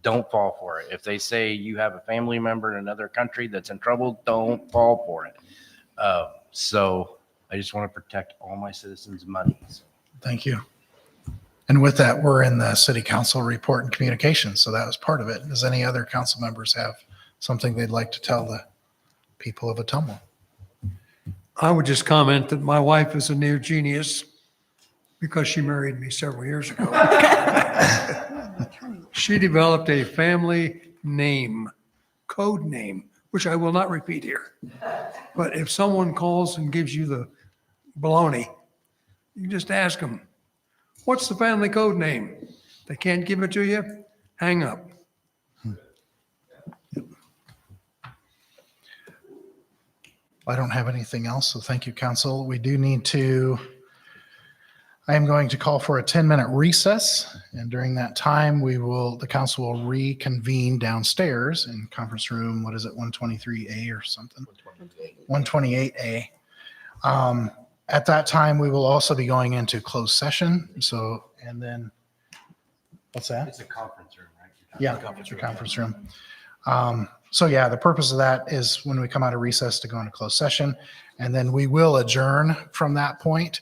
don't fall for it. If they say you have a family member in another country that's in trouble, don't fall for it. So I just want to protect all my citizens' money. Thank you. And with that, we're in the city council report and communications. So that was part of it. Does any other council members have something they'd like to tell the people of Ottumwa? I would just comment that my wife is a near genius because she married me several years ago. She developed a family name, code name, which I will not repeat here. But if someone calls and gives you the baloney, you just ask them, what's the family code name? They can't give it to you, hang up. I don't have anything else, so thank you, council. We do need to, I am going to call for a 10-minute recess, and during that time, the council will reconvene downstairs in conference room, what is it, 123A or something? 128A. At that time, we will also be going into closed session, so, and then, what's that? It's a conference room, right? Yeah, conference room. So yeah, the purpose of that is when we come out of recess to go into closed session, and then we will adjourn from that point.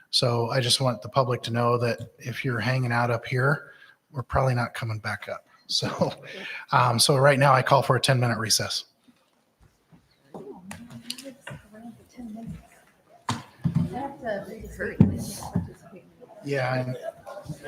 So I just want the public to know that if you're hanging out up here, we're probably not coming back up. So, so right now I call for a 10-minute recess. Yeah.